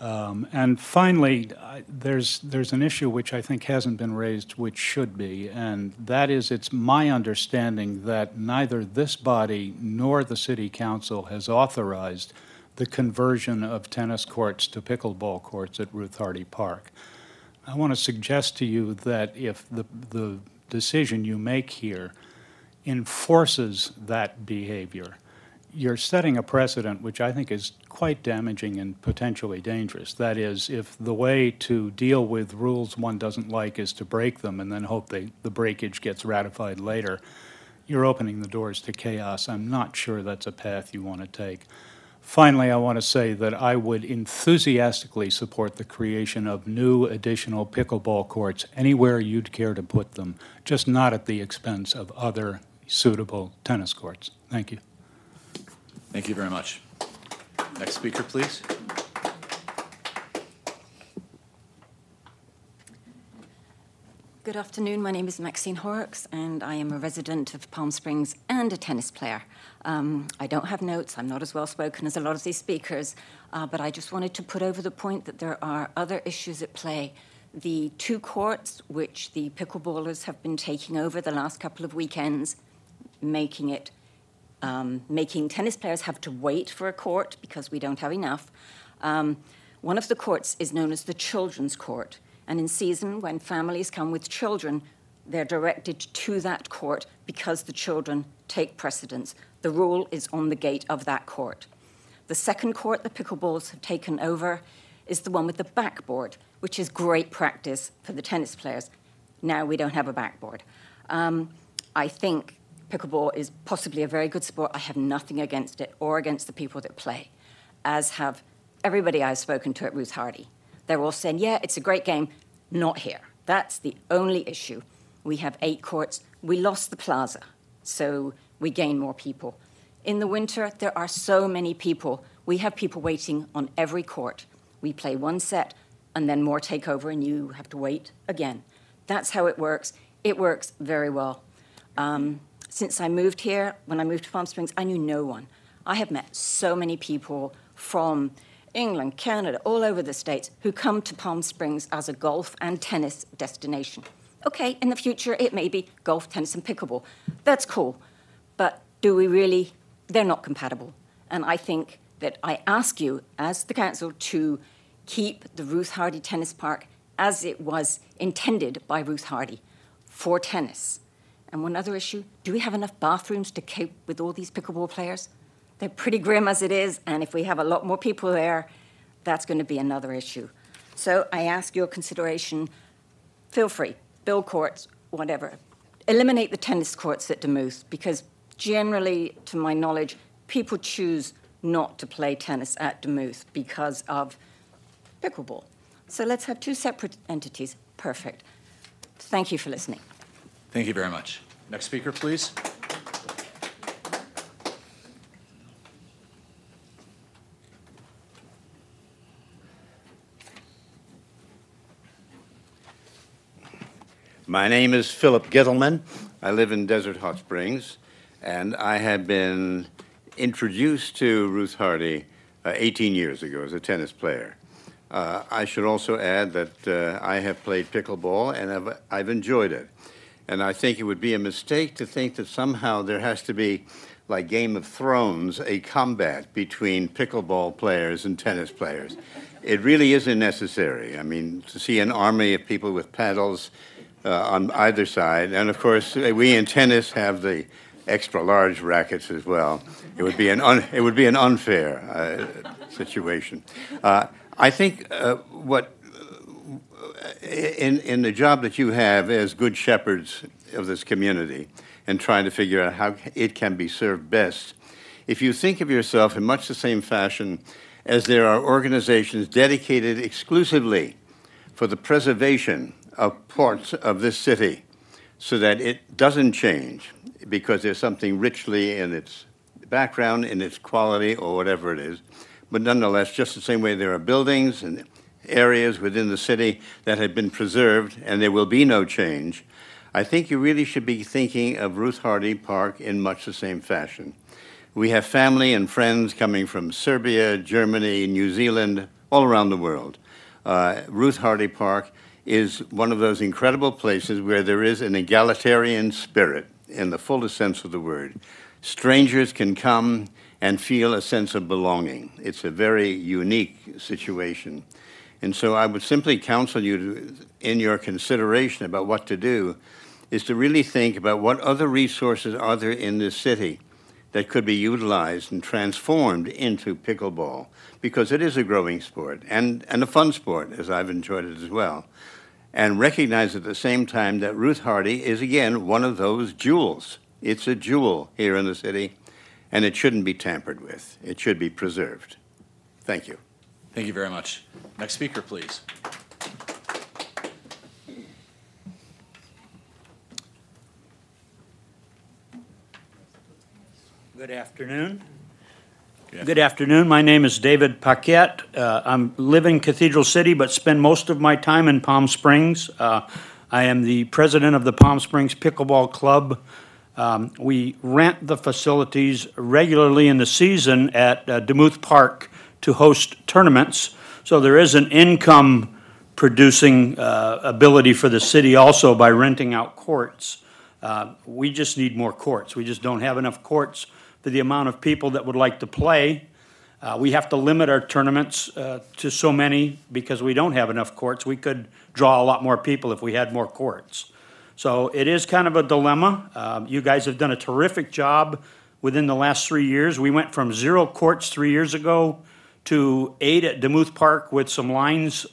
And finally, there's an issue which I think hasn't been raised, which should be, and that is it's my understanding that neither this body nor the City Council has authorized the conversion of tennis courts to pickleball courts at Ruth Hardy Park. I want to suggest to you that if the decision you make here enforces that behavior, you're setting a precedent which I think is quite damaging and potentially dangerous. That is, if the way to deal with rules one doesn't like is to break them and then hope the breakage gets ratified later, you're opening the doors to chaos. I'm not sure that's a path you want to take. Finally, I want to say that I would enthusiastically support the creation of new additional pickleball courts anywhere you'd care to put them, just not at the expense of other suitable tennis courts. Thank you. Thank you very much. Next speaker, please. Good afternoon. My name is Maxine Horrocks, and I am a resident of Palm Springs and a tennis player. I don't have notes. I'm not as well spoken as a lot of these speakers, but I just wanted to put over the point that there are other issues at play. The two courts, which the pickleballers have been taking over the last couple of weekends, making it making tennis players have to wait for a court because we don't have enough. One of the courts is known as the Children's Court, and in season, when families come with children, they're directed to that court because the children take precedence. The rule is on the gate of that court. The second court the pickleballs have taken over is the one with the backboard, which is great practice for the tennis players. Now we don't have a backboard. I think pickleball is possibly a very good sport. I have nothing against it or against the people that play, as have everybody I've spoken to at Ruth Hardy. They're all saying, yeah, it's a great game, not here. That's the only issue. We have 8 courts. We lost the plaza, so we gain more people. In the winter, there are so many people. We have people waiting on every court. We play one set, and then more take over, and you have to wait again. That's how it works. It works very well. Since I moved here, when I moved to Palm Springs, I knew no one. I have met so many people from England, Canada, all over the States, who come to Palm Springs as a golf and tennis destination. Okay, in the future, it may be golf, tennis, and pickleball. That's cool. But do we really? They're not compatible. And I think that I ask you, as the council, to keep the Ruth Hardy Tennis Park as it was intended by Ruth Hardy for tennis. And one other issue, do we have enough bathrooms to cope with all these pickleball players? They're pretty grim as it is, and if we have a lot more people there, that's going to be another issue. So I ask your consideration, feel free, build courts, whatever. Eliminate the tennis courts at Demuth, because generally, to my knowledge, people choose not to play tennis at Demuth because of pickleball. So let's have 2 separate entities. Perfect. Thank you for listening. Thank you very much. Next speaker, please. My name is Philip Gittleman. I live in Desert Hot Springs, and I have been introduced to Ruth Hardy 18 years ago as a tennis player. I should also add that I have played pickleball, and I've enjoyed it. And I think it would be a mistake to think that somehow there has to be, like Game of Thrones, a combat between pickleball players and tennis players. It really isn't necessary. I mean, to see an army of people with paddles on either side, and of course, we in tennis have the extra large rackets as well. It would be an unfair situation. I think in the job that you have as good shepherds of this community and trying to figure out how it can be served best, if you think of yourself in much the same fashion as there are organizations dedicated exclusively for the preservation of parts of this city so that it doesn't change because there's something richly in its background, in its quality, or whatever it is. But nonetheless, just the same way there are buildings and areas within the city that have been preserved and there will be no change, I think you really should be thinking of Ruth Hardy Park in much the same fashion. We have family and friends coming from Serbia, Germany, New Zealand, all around the world. Ruth Hardy Park is one of those incredible places where there is an egalitarian spirit in the fullest sense of the word. Strangers can come and feel a sense of belonging. It's a very unique situation. And so I would simply counsel you to, in your consideration about what to do, is to really think about what other resources are there in this city that could be utilized and transformed into pickleball, because it is a growing sport and a fun sport, as I've enjoyed it as well. And recognize at the same time that Ruth Hardy is, again, one of those jewels. It's a jewel here in the city, and it shouldn't be tampered with. It should be preserved. Thank you. Thank you very much. Next speaker, please. Good afternoon. Good afternoon. My name is David Paquette. I live in Cathedral City, but spend most of my time in Palm Springs. I am the president of the Palm Springs Pickleball Club. We rent the facilities regularly in the season at Demuth Park to host tournaments. So there is an income-producing ability for the city also by renting out courts. We just need more courts. We just don't have enough courts for the amount of people that would like to play. We have to limit our tournaments to so many because we don't have enough courts. We could draw a lot more people if we had more courts. So it is kind of a dilemma. You guys have done a terrific job within the last 3 years. We went from 0 courts 3 years ago to 8 at Demuth Park with some lines,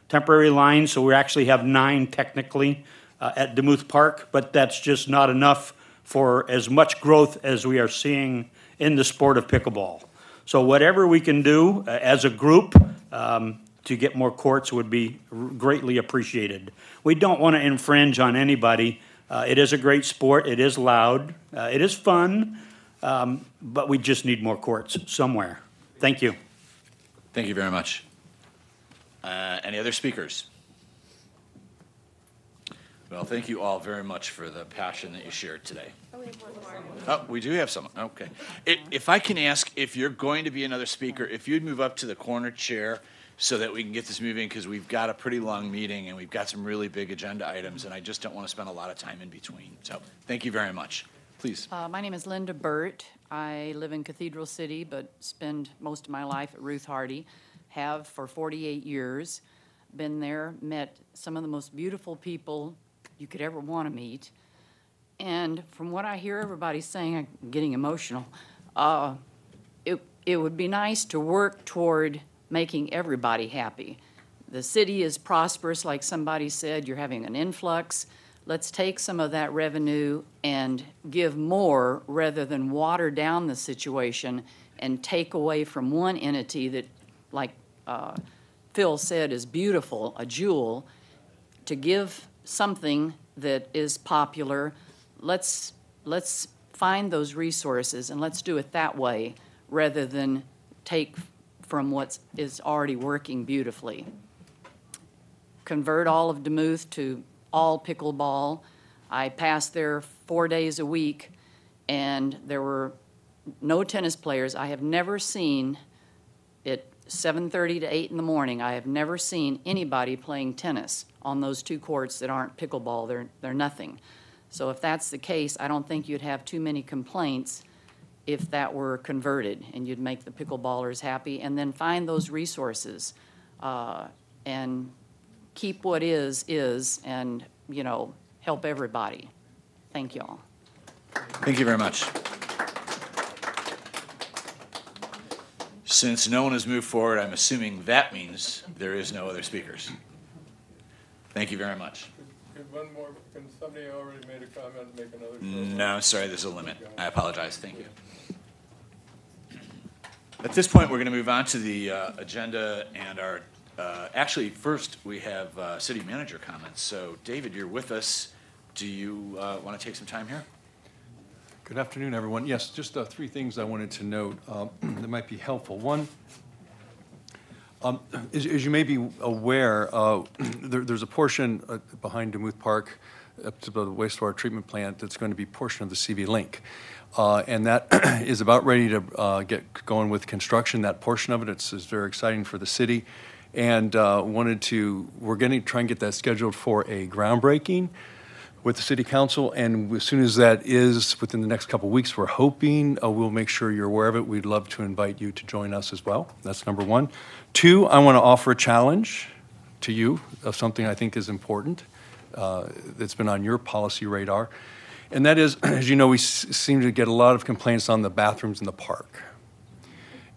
temporary lines. So we actually have 9 technically at Demuth Park, but that's just not enough for as much growth as we are seeing in the sport of pickleball. So whatever we can do as a group to get more courts would be greatly appreciated. We don't want to infringe on anybody. It is a great sport. It is loud. It is fun, but we just need more courts somewhere. Thank you. Thank you very much. Any other speakers? Well, thank you all very much for the passion that you shared today. Oh, we have one more. Oh, we do have someone. Okay. If I can ask, if you're going to be another speaker, if you'd move up to the corner chair so that we can get this moving, because we've got a pretty long meeting and we've got some really big agenda items, and I just don't want to spend a lot of time in between. So thank you very much. Please. My name is Linda Burt. I live in Cathedral City, but spend most of my life at Ruth Hardy. Have for 48 years. Been there, met some of the most beautiful people you could ever want to meet. And from what I hear everybody saying, I'm getting emotional, it would be nice to work toward making everybody happy. The city is prosperous, like somebody said, you're having an influx. Let's take some of that revenue and give more rather than water down the situation and take away from one entity that, like Phil said, is beautiful, a jewel, to give something that is popular. Let's find those resources and let's do it that way rather than take from what is already working beautifully. Convert all of Demuth to all pickleball. I passed there 4 days a week and there were no tennis players. I have never seen at 7:30 to 8 in the morning, I have never seen anybody playing tennis on those 2 courts that aren't pickleball. They're nothing. So if that's the case, I don't think you'd have too many complaints if that were converted, and you'd make the pickleballers happy, and then find those resources and keep what is, and, you know, help everybody. Thank you all. Thank you very much. Since no one has moved forward, I'm assuming that means there is no other speakers. Thank you very much. One more, can somebody already made a comment and make another comment? No, sorry, there's a limit. I apologize. Thank you. At this point, we're going to move on to the agenda and our, actually, first we have city manager comments. So, David, you're with us. Do you want to take some time here? Good afternoon, everyone. Yes, just 3 things I wanted to note that might be helpful. One, as you may be aware, there's a portion behind Demuth Park up to the wastewater treatment plant that's going to be a portion of the CV Link. And that is about ready to get going with construction. That portion of it is very exciting for the city. And we're going to try and get that scheduled for a groundbreaking with the city council, and as soon as that is within the next couple of weeks, we're hoping we'll make sure you're aware of it. We'd love to invite you to join us as well. That's number 1. 2, I want to offer a challenge to you of something I think is important that's been on your policy radar, and that is, as you know, we seem to get a lot of complaints on the bathrooms in the park.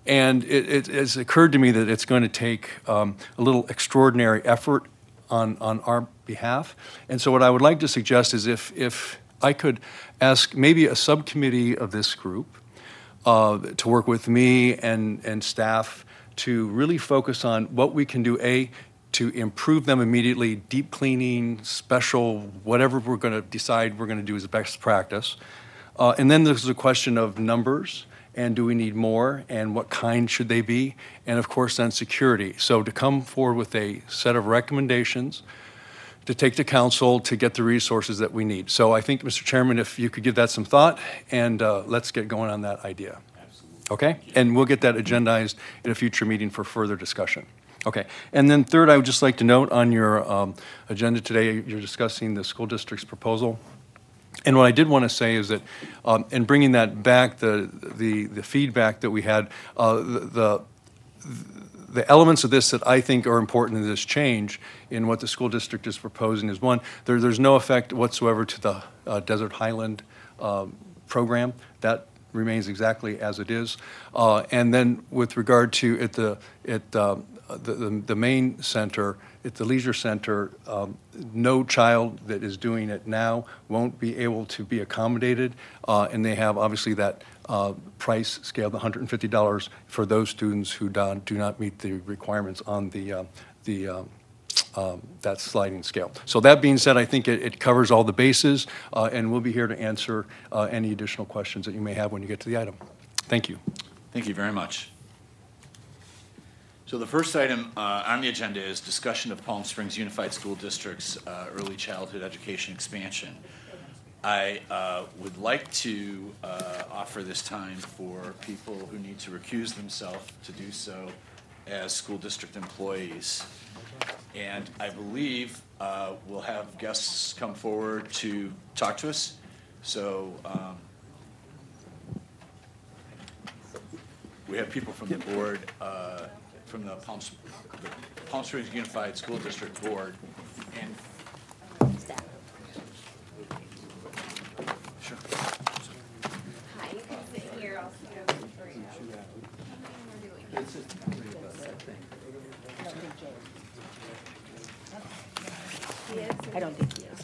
And it has occurred to me that it's going to take a little extraordinary effort on our behalf. And so what I would like to suggest is if I could ask maybe a subcommittee of this group to work with me and staff to really focus on what we can do, to improve them immediately, deep cleaning, special, whatever we're going to decide we're going to do as a best practice. And then there's a question of numbers, and do we need more, and what kind should they be, and of course then security. So to come forward with a set of recommendations to take to council to get the resources that we need. So I think, Mr. Chairman, if you could give that some thought, and let's get going on that idea. Absolutely. Okay? And we'll get that agendized in a future meeting for further discussion. Okay. And then third, I would just like to note on your agenda today, you're discussing the school district's proposal And what I did want to say is that, in bringing that back, the feedback that we had, the elements of this that I think are important in this change in what the school district is proposing is, one, there's no effect whatsoever to the Desert Highland program. That remains exactly as it is. And then with regard to the main center, at the leisure center, no child that is doing it now won't be able to be accommodated, and they have obviously that price scale, the $150 for those students who do not meet the requirements on that sliding scale. So that being said, I think it covers all the bases, and we'll be here to answer any additional questions that you may have when you get to the item. Thank you. Thank you very much. So the first item on the agenda is discussion of Palm Springs Unified School District's early childhood education expansion. I would like to offer this time for people who need to recuse themselves to do so as school district employees. And I believe we'll have guests come forward to talk to us. So we have people from the board, from the Palm Springs Unified School District Board, and staff. Sure. Hi, you can sit here. I'll sit over for you. I don't think he is.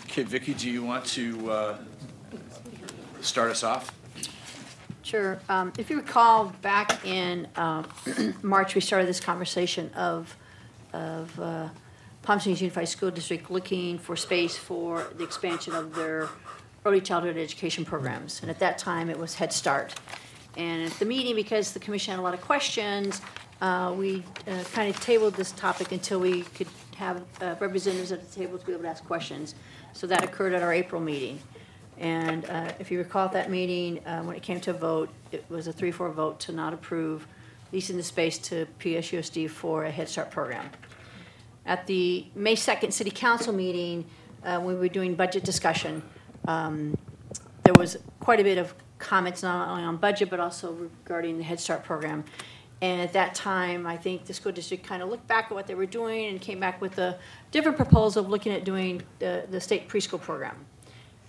Okay, Vicki, do you want to start us off? Sure. If you recall, back in March, we started this conversation of Palm Springs Unified School District looking for space for the expansion of their early childhood education programs. And at that time, it was Head Start. And at the meeting, because the commission had a lot of questions, we kind of tabled this topic until we could have representatives at the table to be able to ask questions. So that occurred at our April meeting. And if you recall at that meeting, when it came to a vote, it was a 3-4 vote to not approve leasing the space to PSUSD for a Head Start program. At the May 2nd City Council meeting, when we were doing budget discussion, there was quite a bit of comments not only on budget, but also regarding the Head Start program. And at that time, I think the school district kind of looked back at what they were doing and came back with a different proposal of looking at doing the state preschool program.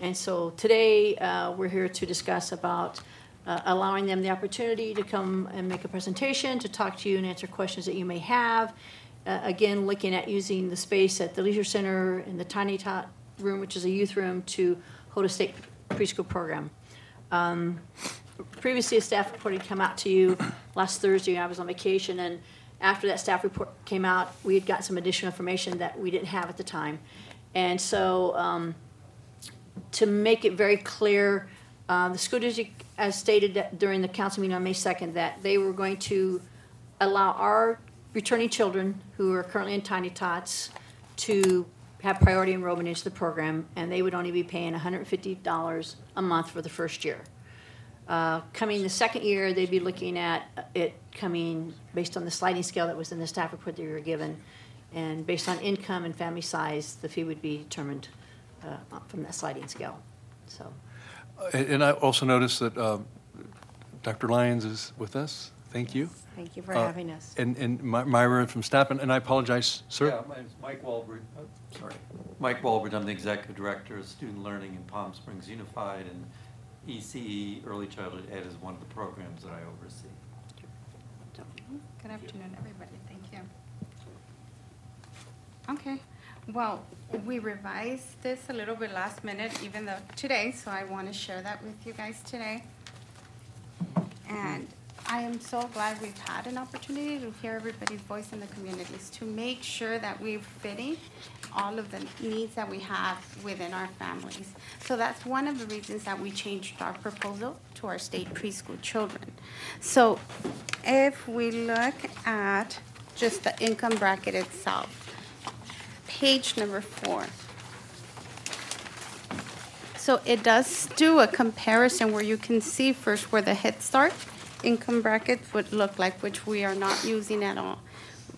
And so today, we're here to discuss about allowing them the opportunity to come and make a presentation, to talk to you and answer questions that you may have. Again, looking at using the space at the Leisure Center in the Tiny Tot room, which is a youth room, to hold a state preschool program. Previously, a staff report had come out to you last Thursday. I was on vacation, and after that staff report came out, we had got some additional information that we didn't have at the time. And so to make it very clear, the school district, as stated during the council meeting on May 2nd, that they were going to allow our returning children who are currently in Tiny Tots to have priority enrollment into the program, and they would only be paying $150 a month for the first year. Coming the second year, they'd be looking at it coming based on the sliding scale that was in the staff report that we were given, and based on income and family size, the fee would be determined from that sliding scale. So, And I also noticed that Dr. Lyons is with us. Thank you. Thank you for having us. And Myra from staff, and I apologize, sir. Yeah, my name's Mike Walbert. Sorry. Mike Walbert, I'm the Executive Director of Student Learning in Palm Springs Unified, and ECE, Early Childhood Ed, is one of the programs that I oversee. Good afternoon, everybody. Thank you. Okay. Well, we revised this a little bit last minute, even though today, so I want to share that with you guys today. And I am so glad we've had an opportunity to hear everybody's voice in the communities, to make sure that we're fitting all of the needs that we have within our families. So that's one of the reasons that we changed our proposal to our state preschool children. So if we look at just the income bracket itself, page number 4. So it does do a comparison where you can see first where the Head Start income brackets would look like, which we are not using at all.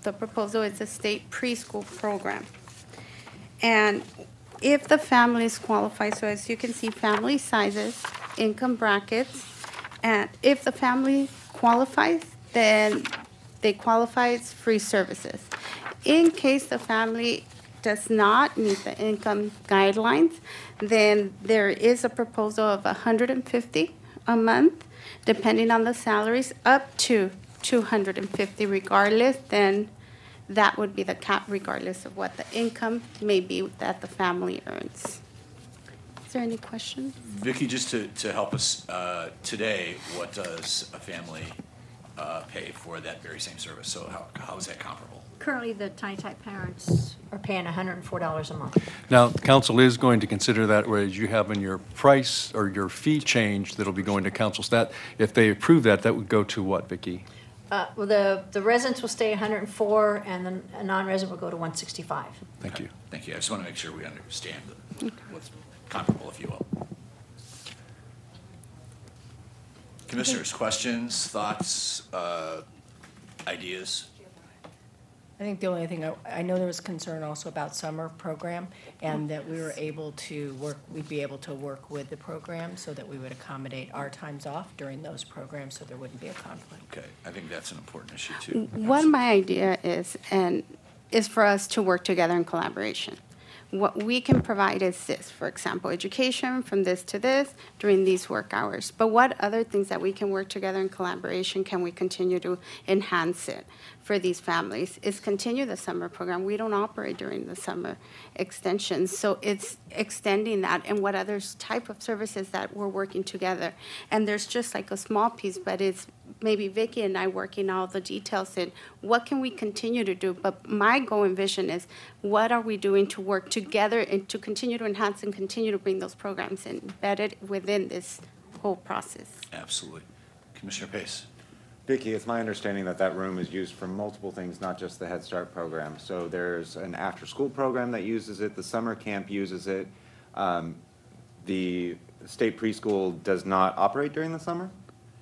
the proposal is a state preschool program. And if the families qualify, so as you can see, family sizes, income brackets, and if the family qualifies, then they qualify as free services. In case the family does not meet the income guidelines, then there is a proposal of $150 a month, depending on the salaries, up to $250 regardless, then that would be the cap regardless of what the income may be that the family earns. Is there any questions? Vicki, just to help us, today, what does a family pay for that very same service? So how is that comparable? Currently, the Tiny Type parents are paying $104 a month. Now, the council is going to consider that, whereas you have in your price or your fee change that'll be going to council. So that, if they approve that, that would go to what, Vicki? Well, the residents will stay 104, and the non-resident will go to 165. Thank you. Thank you. I just want to make sure we understand what's comparable, if you will. Commissioners, questions, thoughts, ideas? I think the only thing, I know there was concern also about summer program, and that we were able to work, we'd be able to work with the program so that we would accommodate our times off during those programs so there wouldn't be a conflict. Okay, I think that's an important issue too. What my idea is, and is for us to work together in collaboration. What we can provide is this, for example, education from this to this during these work hours. But what other things that we can work together in collaboration can we continue to enhance it for these families? Is continue the summer program. We don't operate during the summer extensions, so it's extending that and what other type of services that we're working together. And there's just like a small piece, but it's maybe Vicki and I working all the details in what can we continue to do. But my goal and vision is what are we doing to work together and to continue to enhance and continue to bring those programs embedded within this whole process. Absolutely. Commissioner Pace. Vicki, it's my understanding that that room is used for multiple things, not just the Head Start program. So there's an after-school program that uses it, the summer camp uses it. The state preschool does not operate during the summer?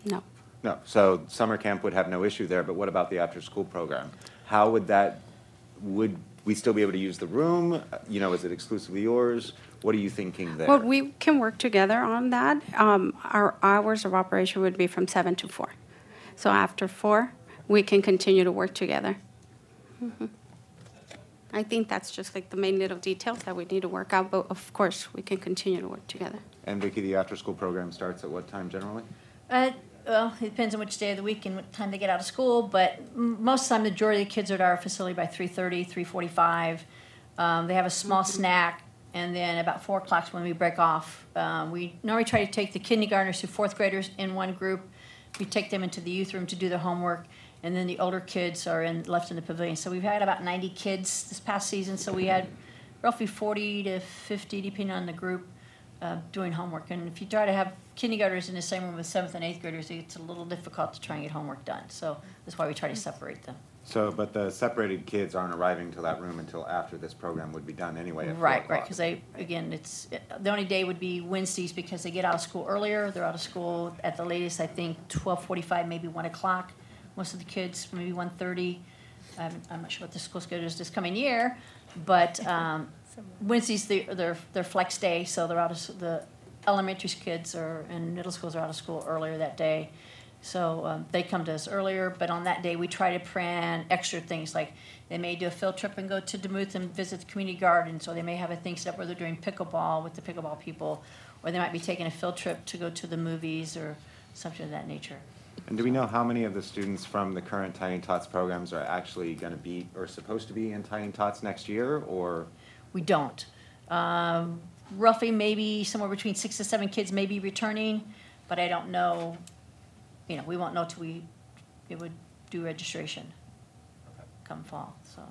No. No, so summer camp would have no issue there, but what about the after-school program? How would we still be able to use the room? You know, is it exclusively yours? What are you thinking there? Well, we can work together on that. Our hours of operation would be from 7 to 4. So after 4, we can continue to work together. Mm-hmm. I think that's just like the main little details that we need to work out, but of course, we can continue to work together. And Vicki, the after-school program starts at what time generally? Well, it depends on which day of the week and what time they get out of school, but most of the time, the majority of the kids are at our facility by 3:30, 3:45. They have a small snack, and then about 4 o'clock is when we break off. We normally try to take the kindergartners to 4th graders in one group. We take them into the youth room to do their homework, and then the older kids are left in the pavilion. So we've had about 90 kids this past season, so we had roughly 40 to 50, depending on the group, doing homework. And if you try to have kindergartners in the same room with 7th and 8th graders, it's a little difficult to try and get homework done. So that's why we try to separate them. So, but the separated kids aren't arriving to that room until after this program would be done anyway at 4 Right, o'clock. right, because the only day would be Wednesdays because they get out of school earlier. They're out of school at the latest, I think, 12:45, maybe 1 o'clock. Most of the kids, maybe 1:30. I'm not sure what the school schedule is this coming year, but Wednesdays, they're flex day, so they're out of, the elementary kids and middle schools are out of school earlier that day. So they come to us earlier, but on that day, we try to plan extra things, like they may do a field trip and go to Duluth and visit the community garden, so they may have a thing set up where they're doing pickleball with the pickleball people, or they might be taking a field trip to go to the movies or something of that nature. And do we know how many of the students from the current Tiny Tots programs are actually going to be or supposed to be in Tiny Tots next year, or? We don't. Roughly maybe somewhere between 6 to 7 kids may be returning, but I don't know. You know, we won't know till we would do registration come fall. So,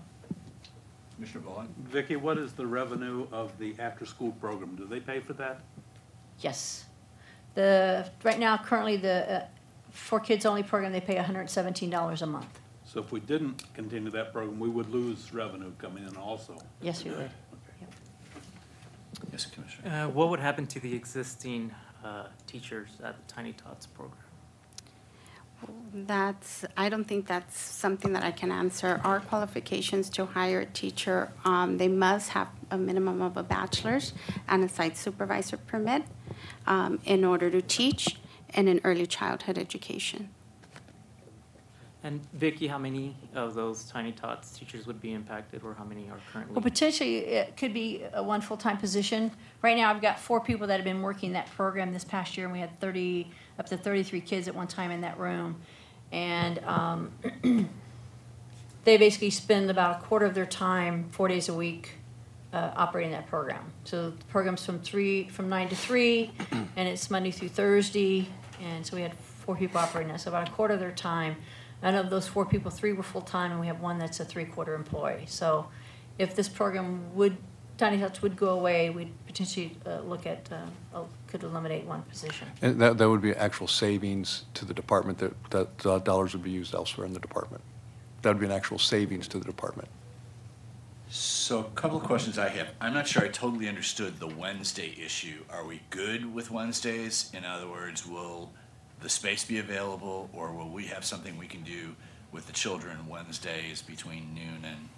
Commissioner Bowen? Vicki, what is the revenue of the after-school program? Do they pay for that? yes, right now currently the for kids only program they pay $117 a month. So if we didn't continue that program, we would lose revenue coming in also? Yes, we would. Yes, Commissioner. What would happen to the existing teachers at the Tiny Tots program? I don't think that's something that I can answer. Our qualifications to hire a teacher, they must have a minimum of a bachelor's and a site supervisor permit in order to teach in an early childhood education. And Vicki, how many of those Tiny Tots teachers would be impacted, or how many are currently? Well, potentially, it could be one full-time position. Right now, I've got 4 people that have been working that program this past year, and we had up to 33 kids at one time in that room. And they basically spend about a quarter of their time, 4 days a week, operating that program. So the program's from 9 to 3, and it's Monday through Thursday. And so we had 4 people operating that, so about a quarter of their time. And of those 4 people, 3 were full-time, and we have 1 that's a 3/4 employee. So if this program Tiny Tots would go away, we'd potentially look at, could eliminate 1 position. And that would be actual savings to the department, that dollars would be used elsewhere in the department. That would be an actual savings to the department. So a couple of questions I have. I'm not sure I totally understood the Wednesday issue. Are we good with Wednesdays? In other words, will the space be available, or will we have something we can do with the children Wednesdays between noon and?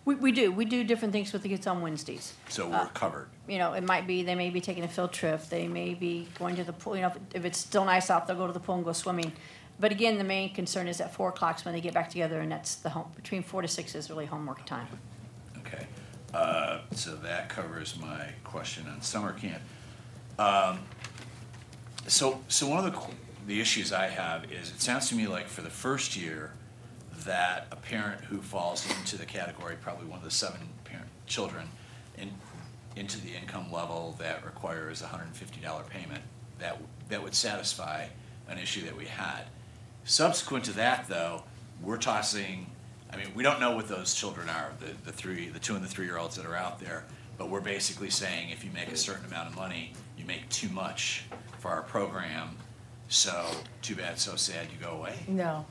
We do different things with the kids on Wednesdays. So we're covered. You know, they may be taking a field trip, they may be going to the pool, you know, if it's still nice out, they'll go to the pool and go swimming. But again, the main concern is at 4 o'clock when they get back together, and that's between 4 to 6 is really homework time. Okay, so that covers my question on summer camp. So one of the issues I have is, it sounds to me like for the first year, that a parent who falls into the category, probably one of the 7 parent children, into the income level that requires a $150 payment, that would satisfy an issue that we had. Subsequent to that, though, we're tossing. I mean, we don't know what those children are, the 2 and the 3-year-olds that are out there, but we're basically saying if you make a certain amount of money, you make too much for our program, so too bad, so sad, you go away? No,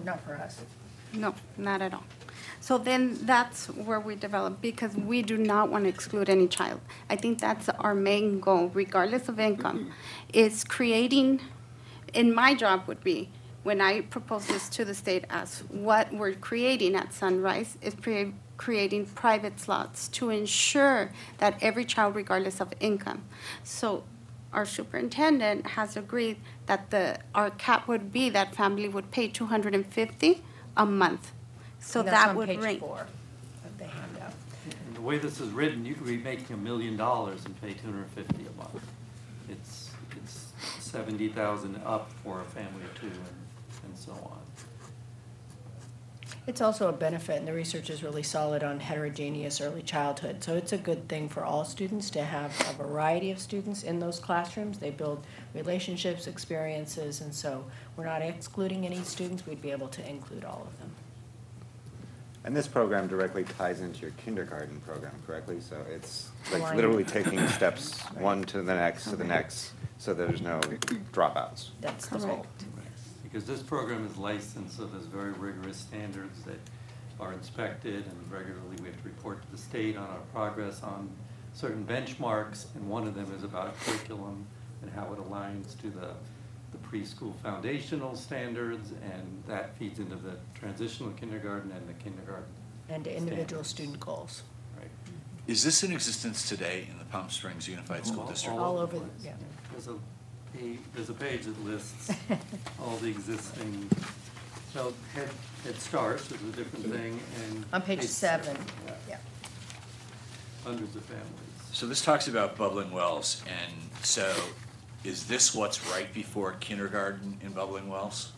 not for us. No, not at all. So then that's where we develop, because we do not want to exclude any child. I think that's our main goal, regardless of income, is creating, and my job would be, when I propose this to the state as what we're creating at Sunrise, is creating private slots to ensure that every child, regardless of income. So our superintendent has agreed that our cap would be that family would pay $250 a month. So And that's that on would page ring. 4 of the handout. And the way this is written, you could be making $1 million and pay $250 a month. It's 70,000 up for a family of 2 and so on. It's also a benefit, and the research is really solid on heterogeneous early childhood. So it's a good thing for all students to have a variety of students in those classrooms. They build relationships, experiences, and so we're not excluding any students. We'd be able to include all of them. And this program directly ties into your kindergarten program, correctly? So it's like Line. literally taking steps one to the next, to the next, so there's no dropouts. That's the goal. Because this program is licensed, so there's very rigorous standards that are inspected, and regularly we have to report to the state on our progress on certain benchmarks, and one of them is about curriculum and how it aligns to the preschool foundational standards, and that feeds into the transitional kindergarten and the kindergarten. And to individual standards. student goals. Right. Is this in existence today in the Palm Springs Unified School District? All over, yeah. There's a page that lists all the existing, so Head Start is a different thing, and. On page 7, yeah. Hundreds of families. So this talks about bubbling wells, and so is this what's right before kindergarten in Bubbling Wells?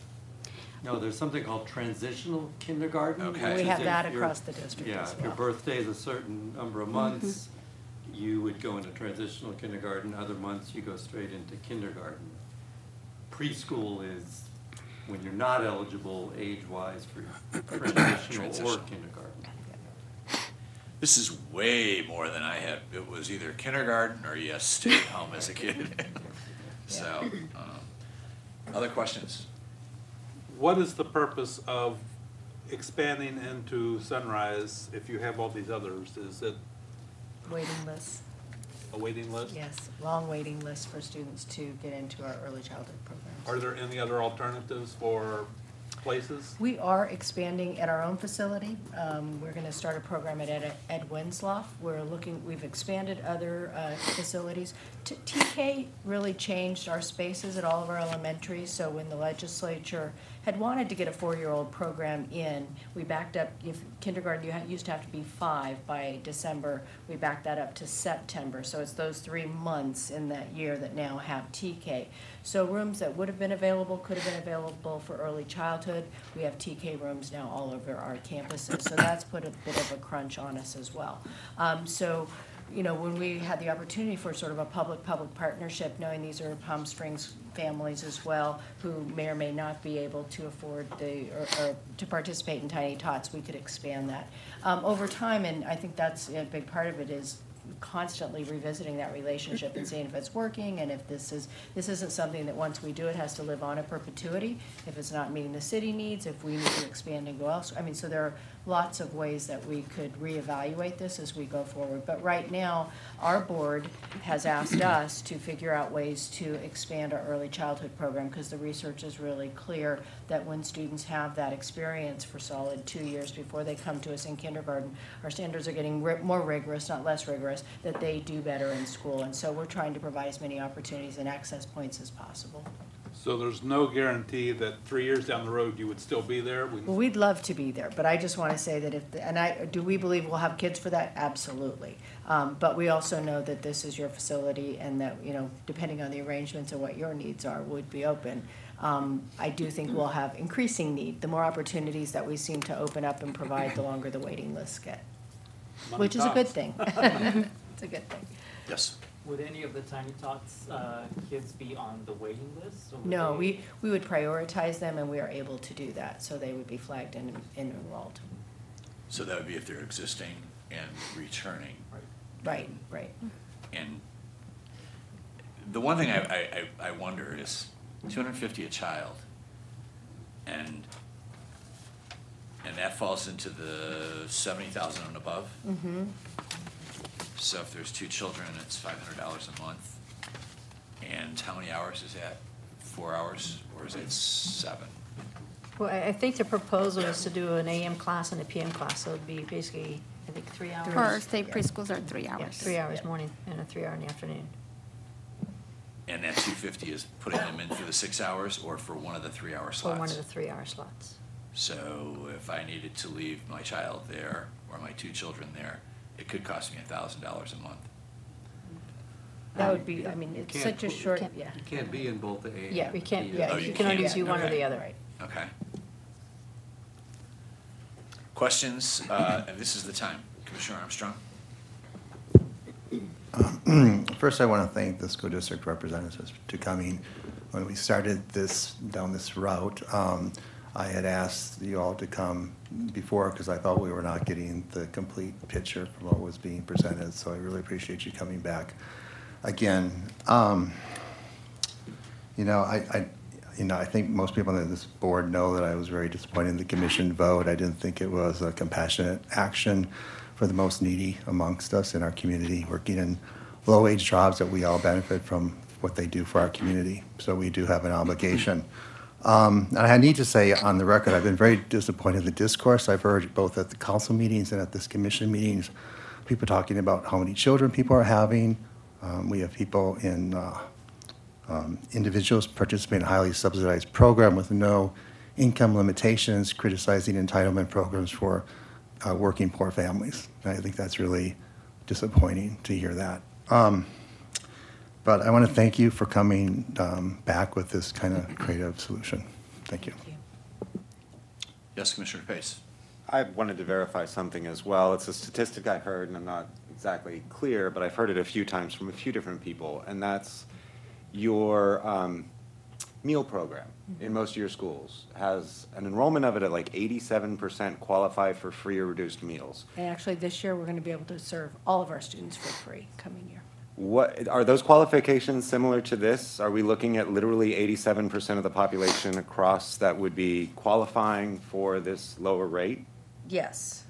No, there's something called transitional kindergarten. Okay. which We is have if that your- across the district Yeah, as if your well. birthday is a certain number of months, you would go into transitional kindergarten. Other months, you go straight into kindergarten. Preschool is when you're not eligible age-wise for transitional or Transitional. kindergarten. This is way more than I had. It was either kindergarten or yes, stayed home as a kid. So, other questions? What is the purpose of expanding into Sunrise if you have all these others? Is it Waiting lists. a waiting list? Yes, long waiting list for students to get into our early childhood programs. Are there any other alternatives for places? We are expanding at our own facility. We're going to start a program at Ed Winslow. We've expanded other facilities. TK really changed our spaces at all of our elementaries, so when the legislature had wanted to get a 4-year-old program in, we backed up. If kindergarten used to have to be 5 by December, we backed that up to September. So it's those 3 months in that year that now have TK. So rooms that would have been available could have been available for early childhood. We have TK rooms now all over our campuses, so that's put a bit of a crunch on us as well. You know, when we had the opportunity for sort of a public-public partnership, knowing these are Palm Springs families as well, who may or may not be able to afford or to participate in Tiny Tots, we could expand that. Over time, and I think that's a big part of it, is constantly revisiting that relationship and seeing if it's working, and if this isn't something that once we do it has to live on in perpetuity, if it's not meeting the city needs, if we need to expand and go elsewhere. I mean, so there are lots of ways that we could reevaluate this as we go forward. But right now, our board has asked us to figure out ways to expand our early childhood program, because the research is really clear that when students have that experience for solid 2 years before they come to us in kindergarten, our standards are getting more rigorous, not less rigorous, that they do better in school. And so we're trying to provide as many opportunities and access points as possible. So there's no guarantee that 3 years down the road you would still be there? Well, we'd love to be there, but I just want to say that do we believe we'll have kids for that? Absolutely. But we also know that this is your facility, and that, you know, depending on the arrangements and what your needs are, would be open. I do think we'll have increasing need. The more opportunities that we seem to open up and provide, the longer the waiting lists get, which is a good thing. It's a good thing. Yes. Would any of the Tiny Tots kids be on the waiting list? Or would No, they- we would prioritize them, and we are able to do that, so they would be flagged and enrolled. So that would be if they're existing and returning. Right. And the one thing I wonder is $250 a child, and that falls into the 70,000 and above. Mm-hmm. So if there's 2 children, it's $500 a month. And how many hours is that? 4 hours, or is it 7? Well, I think the proposal is to do an AM class and a PM class, so it'd be basically, I think, 3 hours. For state preschools are 3 hours. Yeah, 3 hours morning and a 3 hour in the afternoon. And that $250 is putting them in for the 6 hours or for one of the 3-hour slots? For one of the 3 hour slots. So if I needed to leave my child there, or my 2 children there, it could cost me $1,000 a month. That would be, I mean, it's such a short, yeah. You can't be in both the A and Yeah, we can't, PM. yeah, Oh, you you can only can't. do one or Okay. the other. Okay. Questions? And this is the time. Commissioner Armstrong? First, I want to thank the school district representatives for coming. When we started down this route, I had asked you all to come before because I thought we were not getting the complete picture from what was being presented. So I really appreciate you coming back again. I think most people on this board know that I was very disappointed in the commission vote. I didn't think it was a compassionate action for the most needy amongst us in our community, working in low-wage jobs that we all benefit from what they do for our community. So we do have an obligation. And I need to say on the record, I've been very disappointed in the discourse. I've heard both at the council meetings and at this commission meetings, people talking about how many children people are having. We have people in individuals participate in a highly subsidized program with no income limitations, criticizing entitlement programs for working poor families. And I think that's really disappointing to hear that. But I want to thank you for coming back with this kind of creative solution. Thank you. Yes, Commissioner Pace. I wanted to verify something as well. It's a statistic I heard, and I'm not exactly clear, but I've heard it a few times from a few different people, and that's your meal program in most of your schools has an enrollment of it at like 87% qualify for free or reduced meals. And actually, this year, we're going to be able to serve all of our students for free coming year. What are those qualifications similar to this? Are we looking at literally 87% of the population across that would be qualifying for this lower rate? Yes.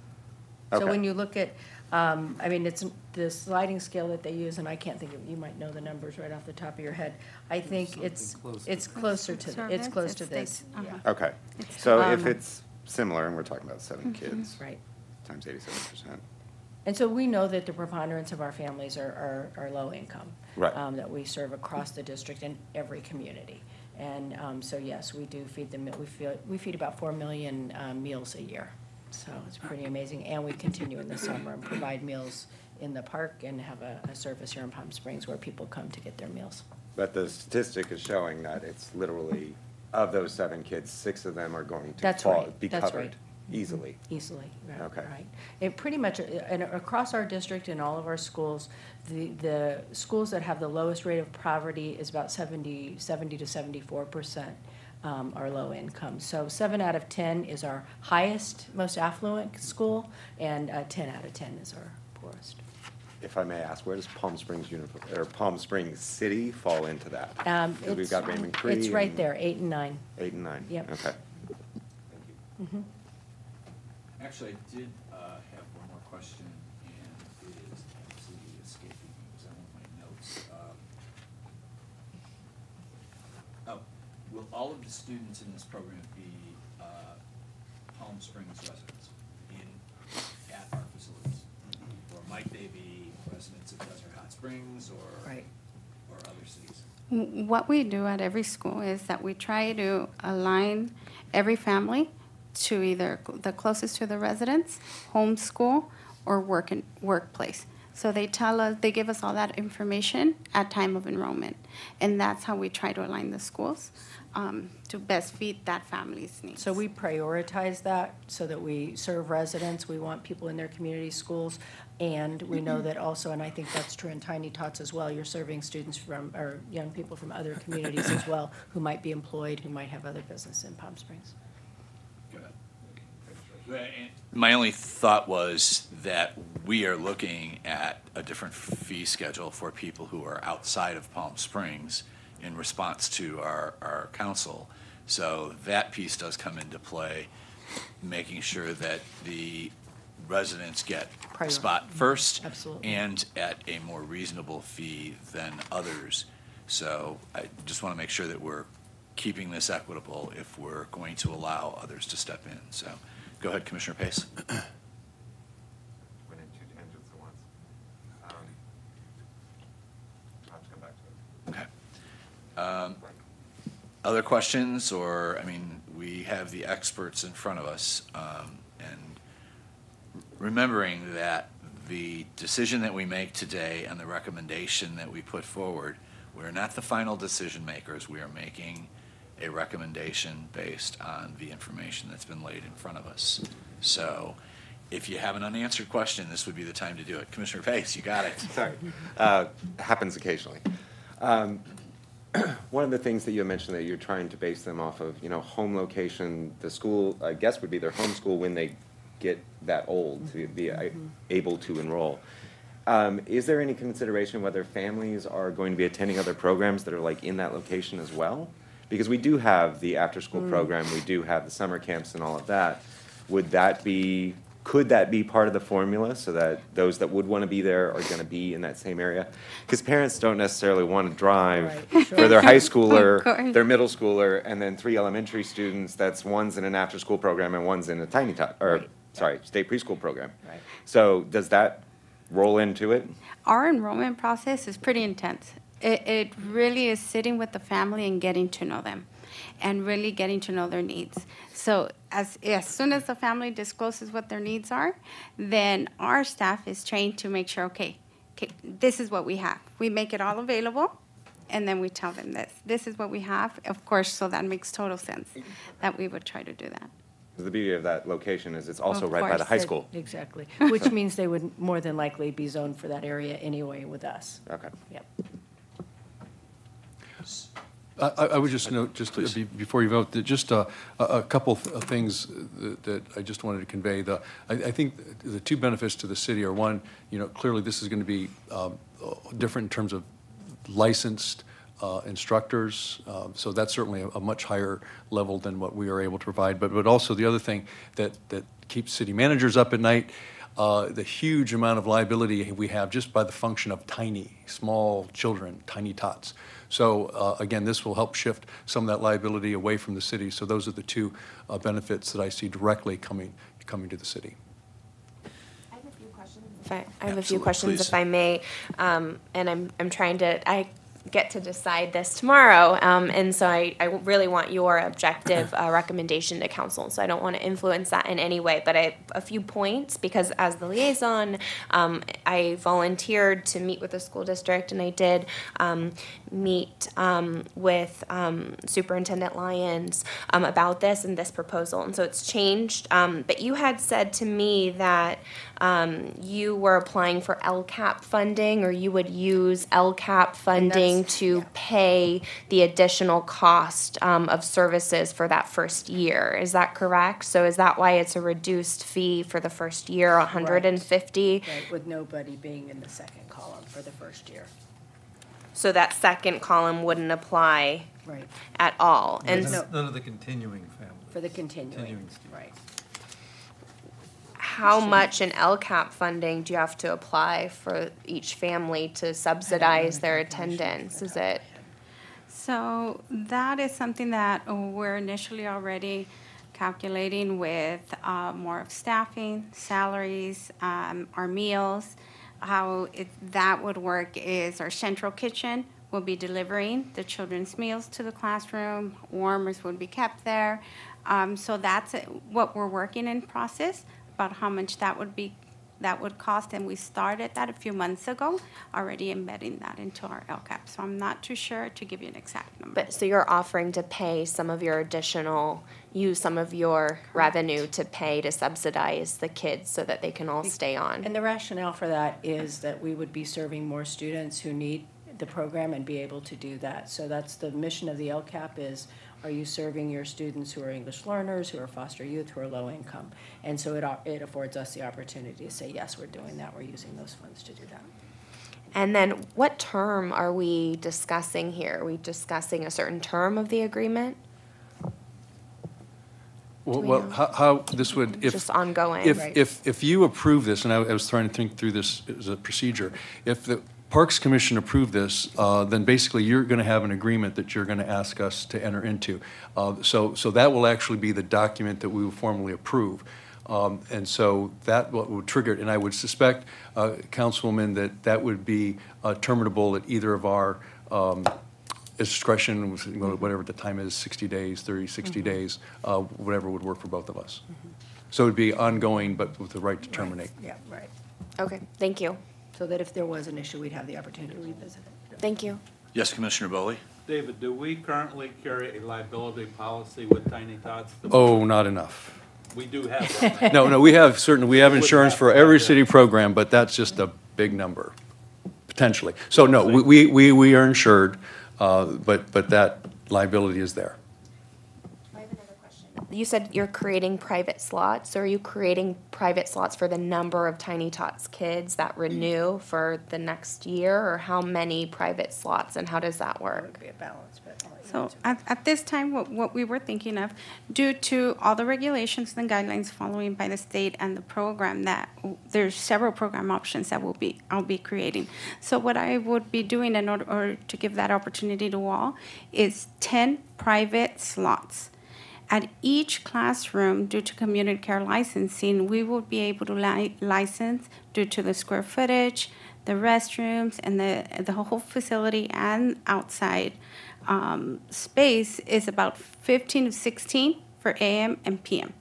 So Okay. when you look at, I mean, it's the sliding scale that they use, and I can't think of, you might know the numbers right off the top of your head. I think it's closer to, it's close to this, yeah. Okay, so if Um, it's similar, and we're talking about 7 kids. Right. Times 87%. And so we know that the preponderance of our families are low income. Right. That we serve across the district in every community. And so yes, we do feed them, we feed about 4 million meals a year. So it's pretty amazing. And we continue in the summer and provide meals in the park and have a service here in Palm Springs where people come to get their meals. But the statistic is showing that it's literally, of those 7 kids, 6 of them are going to That's fall, right. be That's covered right. easily. Easily, right, Okay. right. It pretty much, and across our district and all of our schools, the schools that have the lowest rate of poverty is about 70 to 74% are low income. So 7 out of 10 is our highest, most affluent school, and 10 out of 10 is our poorest. If I may ask, where does Palm Springs Palm Springs City fall into that? 'Cause we've It's- got Raymond Cree. It's right and there, 8 and 9. 8 and 9. Yep. Okay. Mhm. Actually, I did have one more question, and it is absolutely escaping me because I want my notes. Will all of the students in this program be Palm Springs residents at our facilities? Or might they be residents of Desert Hot Springs or other cities? What we do at every school is that we try to align every family to either the closest to the residence, homeschool, or workplace. So they tell us, they give us all that information at time of enrollment. And that's how we try to align the schools to best feed that family's needs. So we prioritize that so that we serve residents. We want people in their community schools. And we know that also, and I think that's true in Tiny Tots as well, you're serving students from, or young people from other communities as well who might be employed, who might have other business in Palm Springs. My only thought was that we are looking at a different fee schedule for people who are outside of Palm Springs in response to our council. So that piece does come into play, making sure that the residents get a spot first. Absolutely. And at a more reasonable fee than others. So I just want to make sure that we're keeping this equitable if we're going to allow others to step in. So go ahead, Commissioner Pace. Went in 2 tangents at once. I'll have to come back to it. Okay. Other questions, or, I mean, we have the experts in front of us, and remembering that the decision that we make today and the recommendation that we put forward, we're not the final decision makers. We are making a recommendation based on the information that's been laid in front of us. So if you have an unanswered question, this would be the time to do it. Commissioner Pace, you got it. Sorry. Happens occasionally. One of the things that you mentioned that you're trying to base them off of, home location, the school, I guess, would be their home school when they get that old to be able to enroll. Is there any consideration whether families are going to be attending other programs that are like in that location as well? Because we do have the after-school program, we do have the summer camps and all of that. Could that be part of the formula so that those that would want to be there are going to be in that same area? Because parents don't necessarily want to drive for their high schooler, their middle schooler, and then 3 elementary students, one's in an after-school program and one's in a tiny tot, state preschool program. Right. So does that roll into it? Our enrollment process is pretty intense. It really is sitting with the family and getting to know them and really getting to know their needs. So as soon as the family discloses what their needs are, then our staff is trained to make sure, okay, this is what we have. We make it all available, and then we tell them this is what we have. Of course, so that makes total sense that we would try to do that. The beauty of that location is it's also Of right by the course, high school. Exactly, which means they would more than likely be zoned for that area anyway with us. Okay. Yep. I would just note, before you vote, that just a couple of things that I just wanted to convey. I think the 2 benefits to the city are, one, clearly this is going to be different in terms of licensed instructors, so that's certainly a much higher level than what we are able to provide. But also the other thing that keeps city managers up at night, the huge amount of liability we have just by the function of small children, tiny tots. So again, this will help shift some of that liability away from the city. So those are the two benefits that I see directly coming to the city. I have a few questions, if I may, and I'm trying to, I get to decide this tomorrow, and so I really want your objective recommendation to council, so I don't want to influence that in any way, but I have a few points, because as the liaison, I volunteered to meet with the school district, and I did meet with Superintendent Lyons about this and this proposal, and so it's changed, but you had said to me that you were applying for LCAP funding, or you would use LCAP funding to pay the additional cost of services for that first year. Is that correct? So is that why it's a reduced fee for the first year, $150? Right, with nobody being in the second column for the first year. So that second column wouldn't apply Right. at all. And None of the continuing families. For the continuing, students. right. how much in LCAP funding do you have to apply for each family to subsidize their attendance? Is it? So that is something that we're initially already calculating with more of staffing, salaries, our meals. How that would work is our central kitchen will be delivering the children's meals to the classroom. Warmers would be kept there. So that's what we're working in process, about how much that would cost, and we started that a few months ago, already embedding that into our LCAP. So I'm not too sure to give you an exact number. But so you're offering to pay some of your use some of your revenue to pay to subsidize the kids so that they can all stay on. And the rationale for that is that we would be serving more students who need the program and be able to do that. So that's the mission of the LCAP is, are you serving your students who are English learners, who are foster youth, who are low income? And so it affords us the opportunity to say, yes, we're doing that, we're using those funds to do that. And then what term are we discussing here? Are we discussing a certain term of the agreement? Well, how this would, if. Just ongoing, right. If you approve this, and I was trying to think through this as a procedure, if the Parks Commission approved this, then basically you're going to have an agreement that you're going to ask us to enter into. So that will actually be the document that we will formally approve. And so that what would trigger it. And I would suspect, Councilwoman, that would be terminable at either of our discretion, whatever the time is, 60 days, 30, 60 days, whatever would work for both of us. So it would be ongoing, but with the right to terminate. Yeah, right. Okay, thank you. So that if there was an issue, we'd have the opportunity to revisit it. Thank you. Yes, Commissioner Bowley? David, do we currently carry a liability policy with Tiny Tots? Oh, not enough. We do have one. No, we have insurance for every city program, but that's just a big number, potentially. So no, we are insured, but that liability is there. You said you're creating private slots. So are you creating private slots for the number of Tiny Tots kids that renew for the next year, or how many private slots, and how does that work? It would be a balance, but I'll let you So answer. at this time, what we were thinking of, due to all the regulations and guidelines following by the state and the program, that there's several program options that I'll be creating. So what I would be doing in order to give that opportunity to all is 10 private slots. At each classroom, due to community care licensing, we will be able to license due to the square footage, the restrooms, and the whole facility and outside space is about 15 to 16 for AM and PM.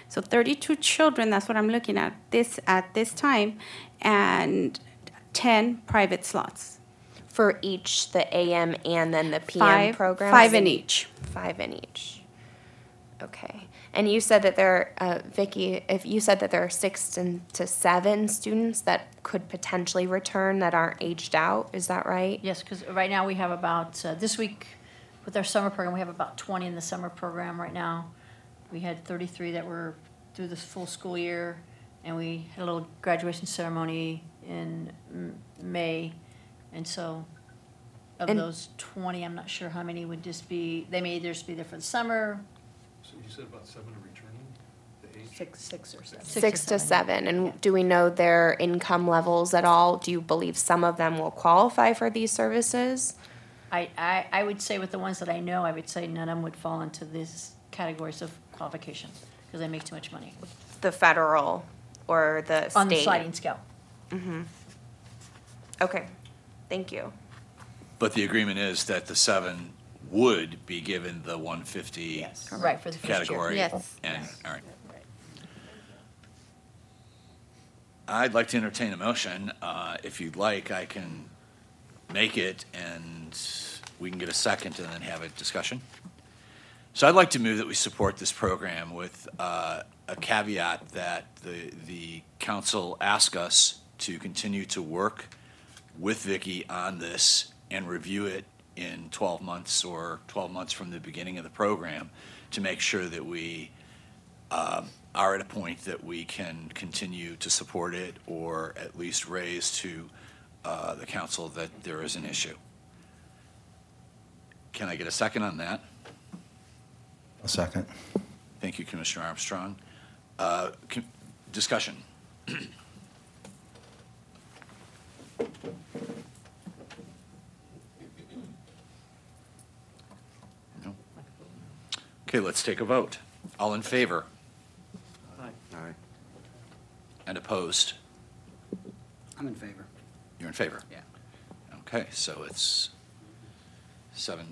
So 32 children, that's what I'm looking at this time, and 10 private slots. For each, the AM and then the PM programs? 5 in each. 5 in each. Okay. And you said that Vicki, if you said that there are 6 to 7 students that could potentially return that aren't aged out, is that right? Yes, because right now we have about, this week with our summer program, we have about 20 in the summer program right now. We had 33 that were through the full school year, and we had a little graduation ceremony in May. And so of those 20, I'm not sure how many would just be, they may either just be there for the summer. So you said about 7 are returning, the age? Six or seven. 6 to 7. And do we know their income levels at all? Do you believe some of them will qualify for these services? I would say with the ones that I know, I would say none of them would fall into these categories of qualification because they make too much money. The federal or the state? On the sliding scale. Mm-hmm. Okay, thank you. But the agreement is that the 7 would be given the 150 Right, for the first year. category. Yes. And, all right. I'd like to entertain a motion. If you'd like, I can make it and we can get a second and then have a discussion. So I'd like to move that we support this program with a caveat that the council ask us to continue to work with Vicki on this and review it in 12 months or 12 months from the beginning of the program to make sure that we are at a point that we can continue to support it or at least raise to the council that there is an issue. Can I get a second on that? A second. Thank you, Commissioner Armstrong. Discussion. No? Okay, let's take a vote. All in favor? Aye. And opposed? I'm in favor. You're in favor? Yeah. Okay, so it's 7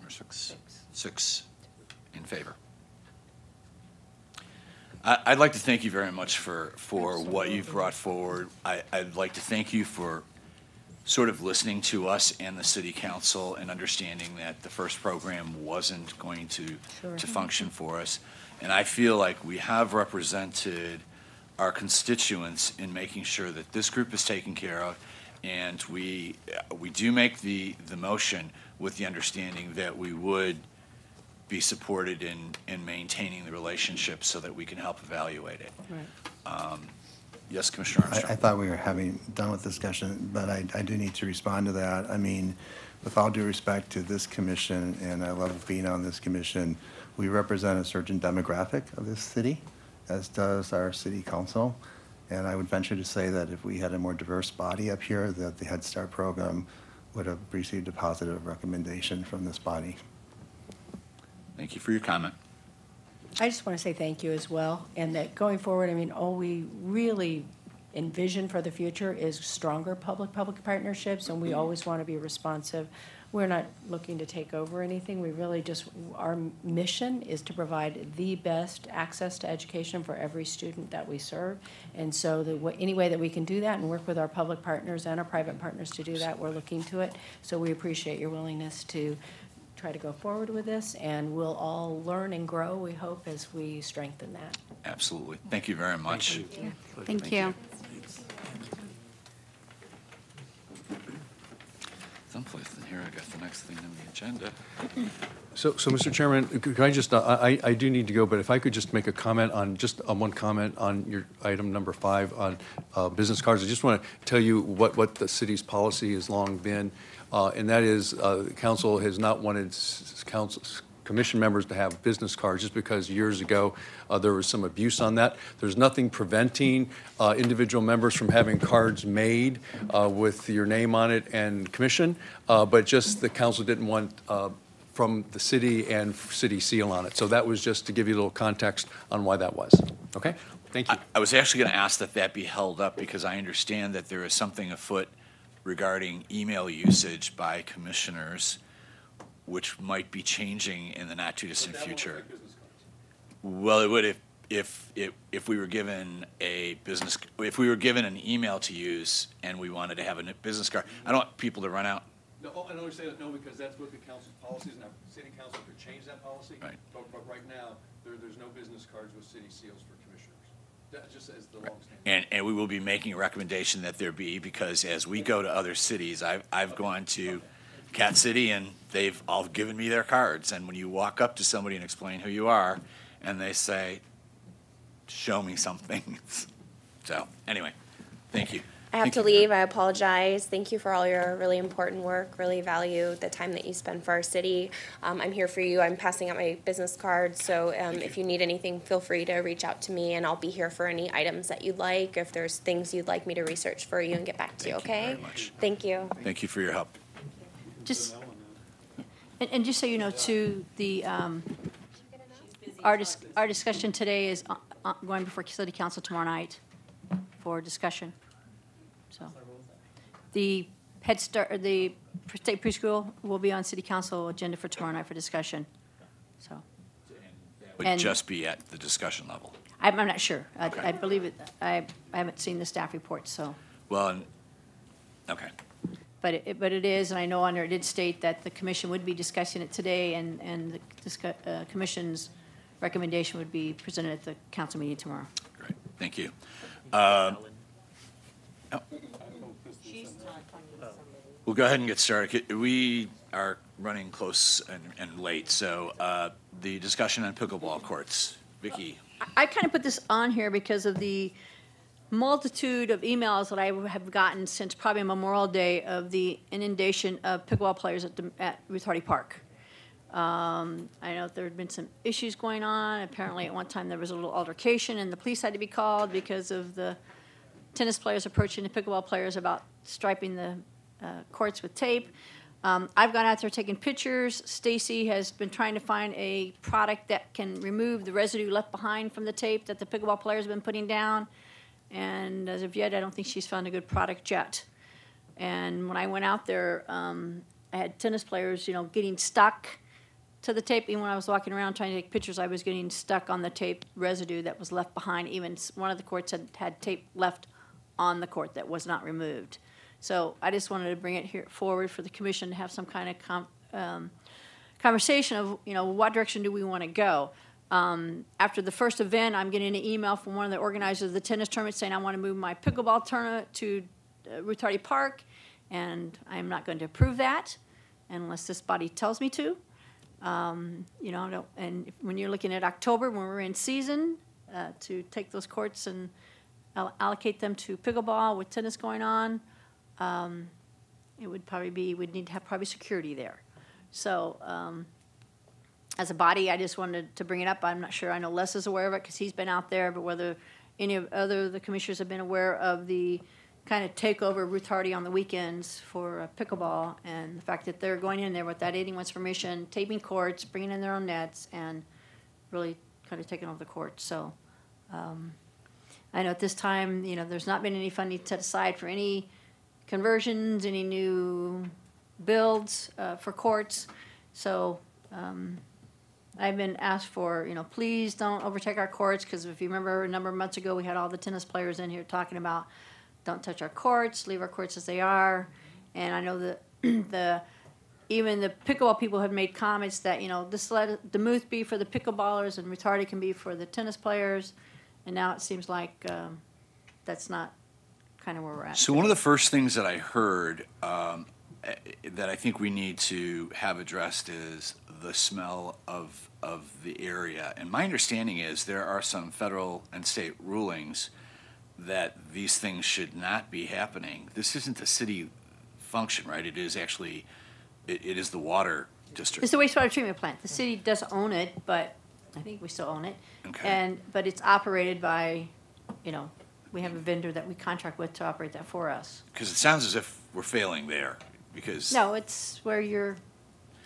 or 6? 6 in favor. I'd like to thank you very much for what you've brought forward. I'd like to thank you for sort of listening to us and the city council and understanding that the first program wasn't going to function for us. And I feel like we have represented our constituents in making sure that this group is taken care of. And we do make the motion with the understanding that we would be supported in maintaining the relationship so that we can help evaluate it. Right. Yes, Commissioner Armstrong. I thought we were done with discussion, but I do need to respond to that. I mean, with all due respect to this commission, and I love being on this commission, we represent a certain demographic of this city, as does our city council. And I would venture to say that if we had a more diverse body up here, that the Head Start program would have received a positive recommendation from this body. Thank you for your comment. I just want to say thank you as well, and that going forward, I mean, all we really envision for the future is stronger public-public partnerships, and we always want to be responsive. We're not looking to take over anything. We really just, our mission is to provide the best access to education for every student that we serve. And so any way that we can do that and work with our public partners and our private partners to do that, we're looking to it. So we appreciate your willingness to try to go forward with this, and we'll all learn and grow, we hope, as we strengthen that. Absolutely. Thank you very much. Thank you. Someplace in here, I got the next thing on the agenda. So, Mr. Chairman, could I just, I do need to go, but if I could just make a comment on, just one comment on your item number 5 on business cards. I just want to tell you what the city's policy has long been, and that is the council has not wanted commission members to have business cards just because years ago there was some abuse on that. There's nothing preventing individual members from having cards made with your name on it and commission, but just the council didn't want from the city and city seal on it. So that was just to give you a little context on why that was. Okay? Thank you. I was actually going to ask that be held up because I understand that there is something afoot regarding email usage by commissioners, which might be changing in the not too distant future. Well, it would if we were given if we were given an email to use and we wanted to have a business card. I don't want people to run out. No, I don't say that, no, because that's what the council's policy is. Now, city council could change that policy. Right. But right now, there's no business cards with city seals for commissioners. That just as the long standing. And we will be making a recommendation that there be, because as we go to other cities, I've gone to Cat City and they've all given me their cards. And when you walk up to somebody and explain who you are, and they say, show me something. So anyway, thank you. I have Thank to you. leave. I apologize. Thank you for all your really important work. Really value the time that you spend for our city. I'm here for you. I'm passing out my business card, so if you need anything, feel free to reach out to me, and I'll be here for any items that you'd like. If there's things you'd like me to research for you and get back to you, okay? very much. Thank you. Thank you for your help. Just, and just so you know, too, the, our discussion today is going before City Council tomorrow night for discussion. So, the Head Start, or the state preschool will be on City Council agenda for tomorrow night for discussion, so. Would And- just be at the discussion level. I'm not sure. I believe it, I haven't seen the staff report, so. Well, okay. But it is, and I know under it did state that the commission would be discussing it today, and the commission's recommendation would be presented at the council meeting tomorrow. Great, thank you. We'll go ahead and get started. We are running close and late, so the discussion on pickleball courts. Vicki? I kind of put this on here because of the multitude of emails that I have gotten since probably Memorial Day of the inundation of pickleball players at Ruth Hardy Park. I know there had been some issues going on. Apparently, at one time, there was a little altercation, and the police had to be called because of the tennis players approaching the pickleball players about striping the courts with tape. I've gone out there taking pictures. Stacy has been trying to find a product that can remove the residue left behind from the tape that the pickleball players have been putting down. And as of yet, I don't think she's found a good product yet. And when I went out there, I had tennis players, getting stuck to the tape. Even when I was walking around trying to take pictures, I was getting stuck on the tape residue that was left behind. Even one of the courts had tape left on the court that was not removed. So I just wanted to bring it here forward for the commission to have some kind of conversation of, what direction do we want to go. After the first event, I'm getting an email from one of the organizers of the tennis tournament saying I want to move my pickleball tournament to Ruth Hardy Park, and I'm not going to approve that unless this body tells me to. And when you're looking at October, when we're in season, to take those courts and allocate them to pickleball with tennis going on, it would probably be, we'd need to have probably security there. So as a body, I just wanted to bring it up. I'm not sure, I know Les is aware of it because he's been out there, but whether any of the commissioners have been aware of the kind of takeover of Ruth Hardy on the weekends for pickleball, and the fact that they're going in there without anyone's permission, taping courts, bringing in their own nets, and really kind of taking over the court. So I know at this time, there's not been any funding set aside for any conversions, any new builds for courts. So I've been asked for, please don't overtake our courts, because if you remember a number of months ago, we had all the tennis players in here talking about don't touch our courts, leave our courts as they are. And I know that even the pickleball people have made comments that, this let DeMuth be for the pickleballers and Ruth Hardy can be for the tennis players. And now it seems like that's not kind of where we're at. So one of the first things that I heard that I think we need to have addressed is the smell of the area. And my understanding is there are some federal and state rulings that these things should not be happening. This isn't a city function, right? It is actually, it is the water district. It's the wastewater treatment plant. The city does own it, but I think we still own it. Okay. But it's operated by, we have a vendor that we contract with to operate that for us. Because it sounds as if we're failing there, because. No, it's where your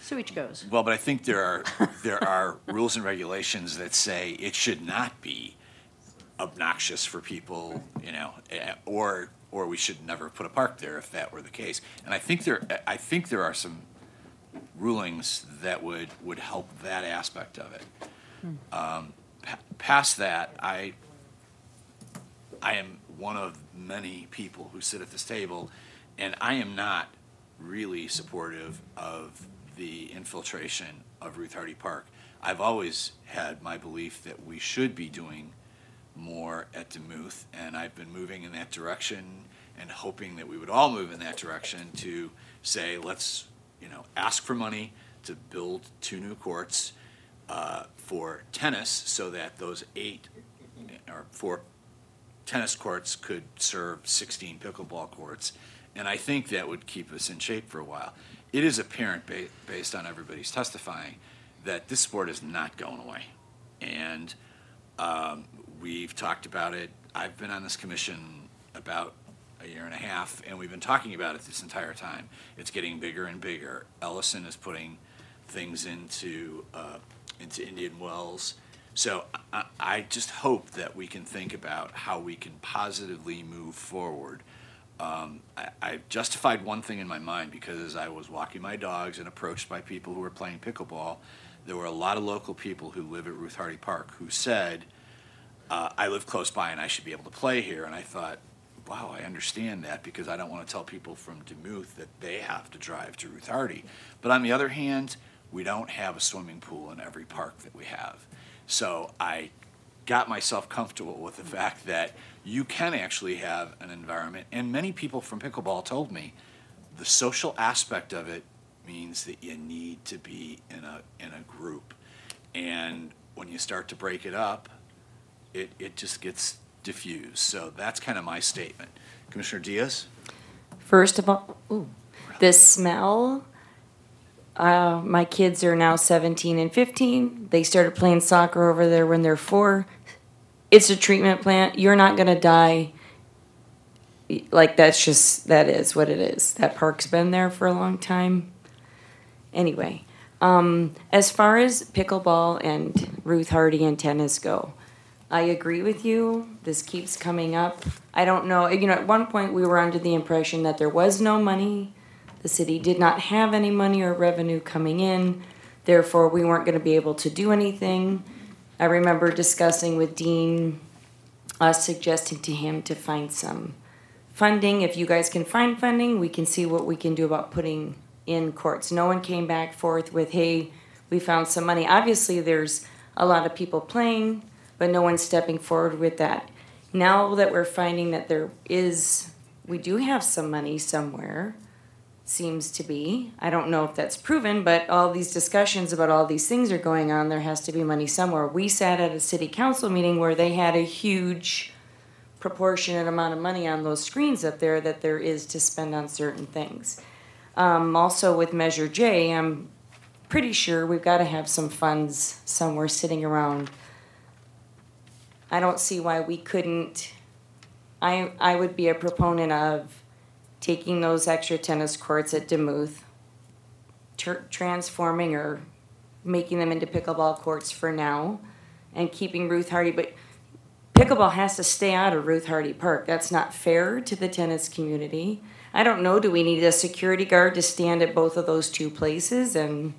sewage goes. Well, but I think there are rules and regulations that say it should not be obnoxious for people, or we should never put a park there if that were the case. And I think there are some rulings that would help that aspect of it. Past that, I am one of many people who sit at this table, and I am not really supportive of the infiltration of Ruth Hardy Park. I've always had my belief that we should be doing more at DeMuth, and I've been moving in that direction and hoping that we would all move in that direction to say, let's, ask for money to build 2 new courts for tennis so that those 4 tennis courts could serve 16 pickleball courts, and I think that would keep us in shape for a while. It is apparent, based on everybody's testifying, that this sport is not going away. And we've talked about it. I've been on this commission about a year and a half, and we've been talking about it this entire time. It's getting bigger and bigger. Ellison is putting things into Indian Wells. So I just hope that we can think about how we can positively move forward. I justified one thing in my mind, because as I was walking my dogs and approached by people who were playing pickleball, there were a lot of local people who live at Ruth Hardy Park who said, I live close by and I should be able to play here. And I thought, wow, I understand that, because I don't want to tell people from Demuth that they have to drive to Ruth Hardy. But on the other hand, we don't have a swimming pool in every park that we have. So I got myself comfortable with the fact that you can actually have an environment, and many people from pickleball told me the social aspect of it means that you need to be in a group. And when you start to break it up, it just gets diffused. So that's kind of my statement. Commissioner Diaz? First of all, the smell. My kids are now 17 and 15. They started playing soccer over there when they're 4. It's a treatment plant. You're not going to die. Like, that is what it is. That park's been there for a long time. Anyway, as far as pickleball and Ruth Hardy and tennis go, I agree with you. This keeps coming up. I don't know. At one point we were under the impression that there was no money. The city did not have any money or revenue coming in. Therefore, we weren't going to be able to do anything. I remember discussing with Dean, suggesting to him to find some funding. If you guys can find funding, we can see what we can do about putting in courts. No one came back forth with, hey, we found some money. Obviously, there's a lot of people playing, but no one's stepping forward with that. Now that we're finding that we do have some money somewhere, seems to be. I don't know if that's proven, but all these discussions about all these things are going on. There has to be money somewhere. We sat at a city council meeting where they had a huge proportionate amount of money on those screens up there that there is to spend on certain things. Also with Measure J, I'm pretty sure we've got to have some funds somewhere sitting around. I don't see why we couldn't. I would be a proponent of taking those extra tennis courts at Demuth, transforming or making them into pickleball courts for now, and keeping Ruth Hardy. But pickleball has to stay out of Ruth Hardy Park. That's not fair to the tennis community. I don't know, do we need a security guard to stand at both of those two places and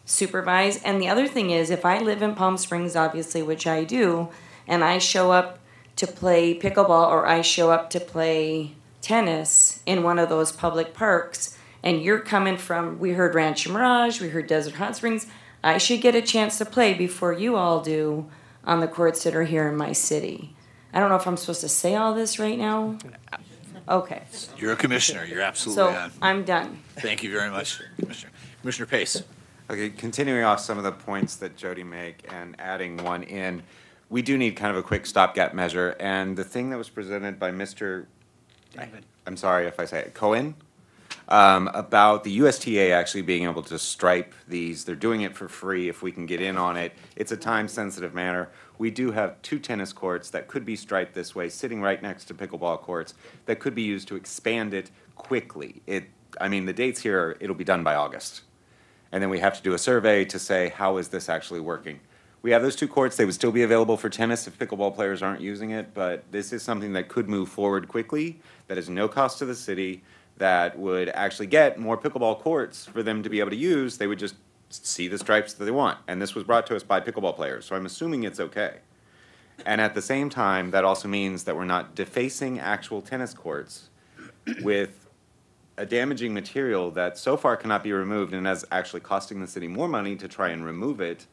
supervise? And the other thing is, if I live in Palm Springs, obviously, which I do, and I show up to play pickleball or I show up to play tennis in one of those public parks, and you're coming from, we heard Rancho Mirage, we heard Desert Hot Springs, I should get a chance to play before you all do on the courts that are here in my city. I don't know if I'm supposed to say all this right now. Okay. You're a commissioner. You're absolutely So on. I'm done. Thank you very much, Commissioner. Commissioner Pace. Okay, continuing off some of the points that Jody make and adding one in, we do need kind of a quick stopgap measure. And the thing that was presented by Mr. David. I'm sorry if I say it, Cohen, about the USTA actually being able to stripe these. They're doing it for free if we can get in on it. It's a time-sensitive matter. We do have 2 tennis courts that could be striped this way, sitting right next to pickleball courts, that could be used to expand it quickly. The dates here, it'll be done by August. And then we have to do a survey to say, how is this actually working? We have those 2 courts. They would still be available for tennis if pickleball players aren't using it, but this is something that could move forward quickly, that is no cost to the city, that would actually get more pickleball courts for them to be able to use. They would just see the stripes that they want. And this was brought to us by pickleball players, so I'm assuming it's okay. And at the same time, that also means that we're not defacing actual tennis courts with a damaging material that so far cannot be removed and is actually costing the city more money to try and remove it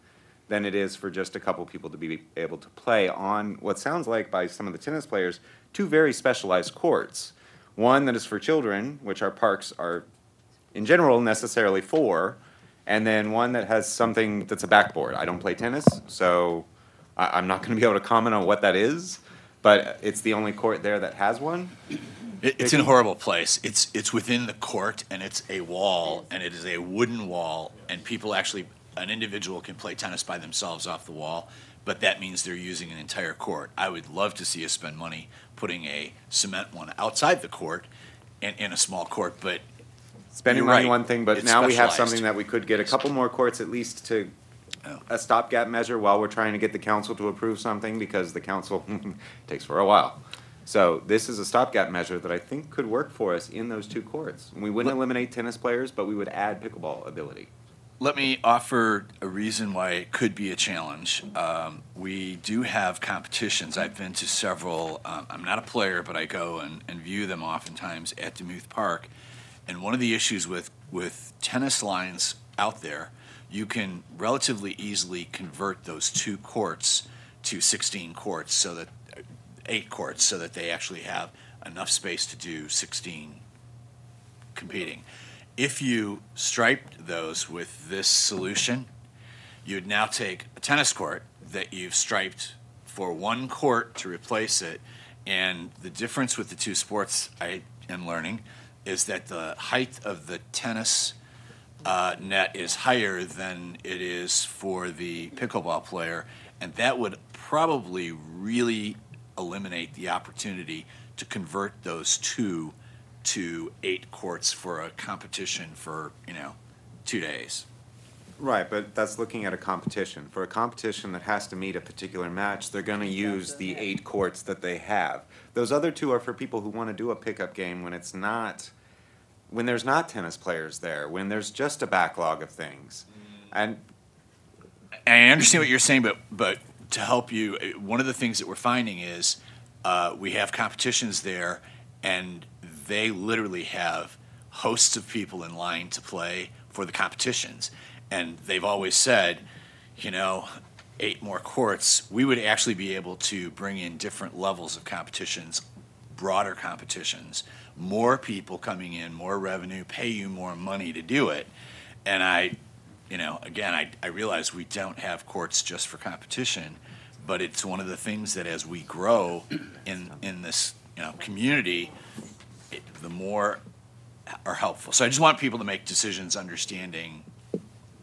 than it is for just a couple people to be able to play on what sounds like, by some of the tennis players, 2 very specialized courts. One that is for children, which our parks are, in general, necessarily for, and then one that has something that's a backboard. I don't play tennis, so I'm not going to be able to comment on what that is, but it's the only court there that has one? It's in a horrible place. It's within the court, and it's a wall, and it is a wooden wall, and people actually, an individual can play tennis by themselves off the wall, but that means they're using an entire court. I would love to see us spend money putting a cement one outside the court in a small court, but Spending you're money right. one thing, but It's now we have specialized. something that we could get a couple more courts at least to a stopgap measure while we're trying to get the council to approve something, because the council takes for a while. So this is a stopgap measure that I think could work for us in those two courts. We wouldn't eliminate tennis players, but we would add pickleball ability. Let me offer a reason why it could be a challenge. We do have competitions. I've been to several. I'm not a player, but I go and view them oftentimes at Demuth Park. And one of the issues with tennis lines out there, you can relatively easily convert those 2 courts to 16 courts, so that 8 courts, so that they actually have enough space to do 16 competing. If you striped those with this solution, you'd now take a tennis court that you've striped for 1 court to replace it, and the difference with the 2 sports I am learning is that the height of the tennis net is higher than it is for the pickleball player, and that would probably really eliminate the opportunity to convert those 2 to 8 courts for a competition for, 2 days. Right, but that's looking at a competition. For a competition that has to meet a particular match, they're gonna use the 8 courts that they have. Those other 2 are for people who wanna do a pickup game when it's not, when there's not tennis players there, when there's just a backlog of things. And I understand what you're saying, but to help you, one of the things that we're finding is we have competitions there, and they literally have hosts of people in line to play for the competitions. And they've always said, 8 more courts, we would actually be able to bring in different levels of competitions, broader competitions, more people coming in, more revenue, pay you more money to do it. And I realize we don't have courts just for competition, but it's one of the things that as we grow in this community, the more are helpful. So I just want people to make decisions understanding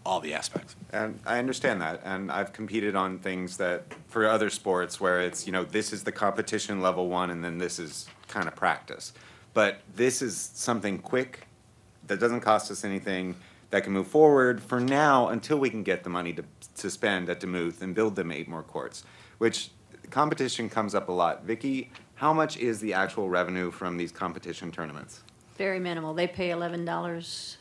all the aspects. And I understand that, and I've competed on things that, for other sports, where it's, this is the competition level 1, and then this is kind of practice. But this is something quick, that doesn't cost us anything, that can move forward for now until we can get the money to spend at Demuth and build them 8 more courts, which competition comes up a lot. Vicki, how much is the actual revenue from these competition tournaments? Very minimal. They pay $11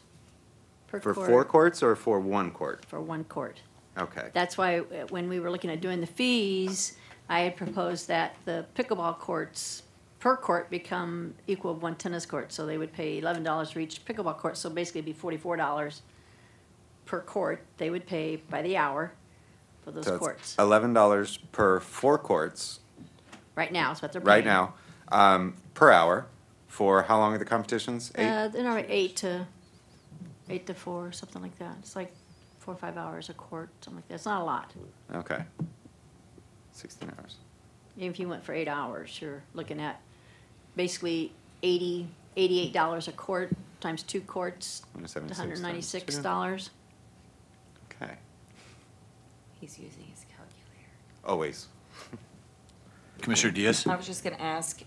per For court. 4 courts or for 1 court? For 1 court. Okay. That's why when we were looking at doing the fees, I had proposed that the pickleball courts per court become equal of 1 tennis court. So they would pay $11 for each pickleball court, so basically it'd be $44 per court. They would pay by the hour for those So it's courts. $11 per 4 courts Right now is what they're paying. right now, per hour. For how long are the competitions? 8? They're not 8 to 4, something like that. It's like 4 or 5 hours a court, something like that. It's not a lot. Okay. 16 hours. Even if you went for 8 hours, you're looking at basically $88 a court times 2 courts, $196. Okay. He's using his calculator. Always. Commissioner Diaz? I was just gonna ask,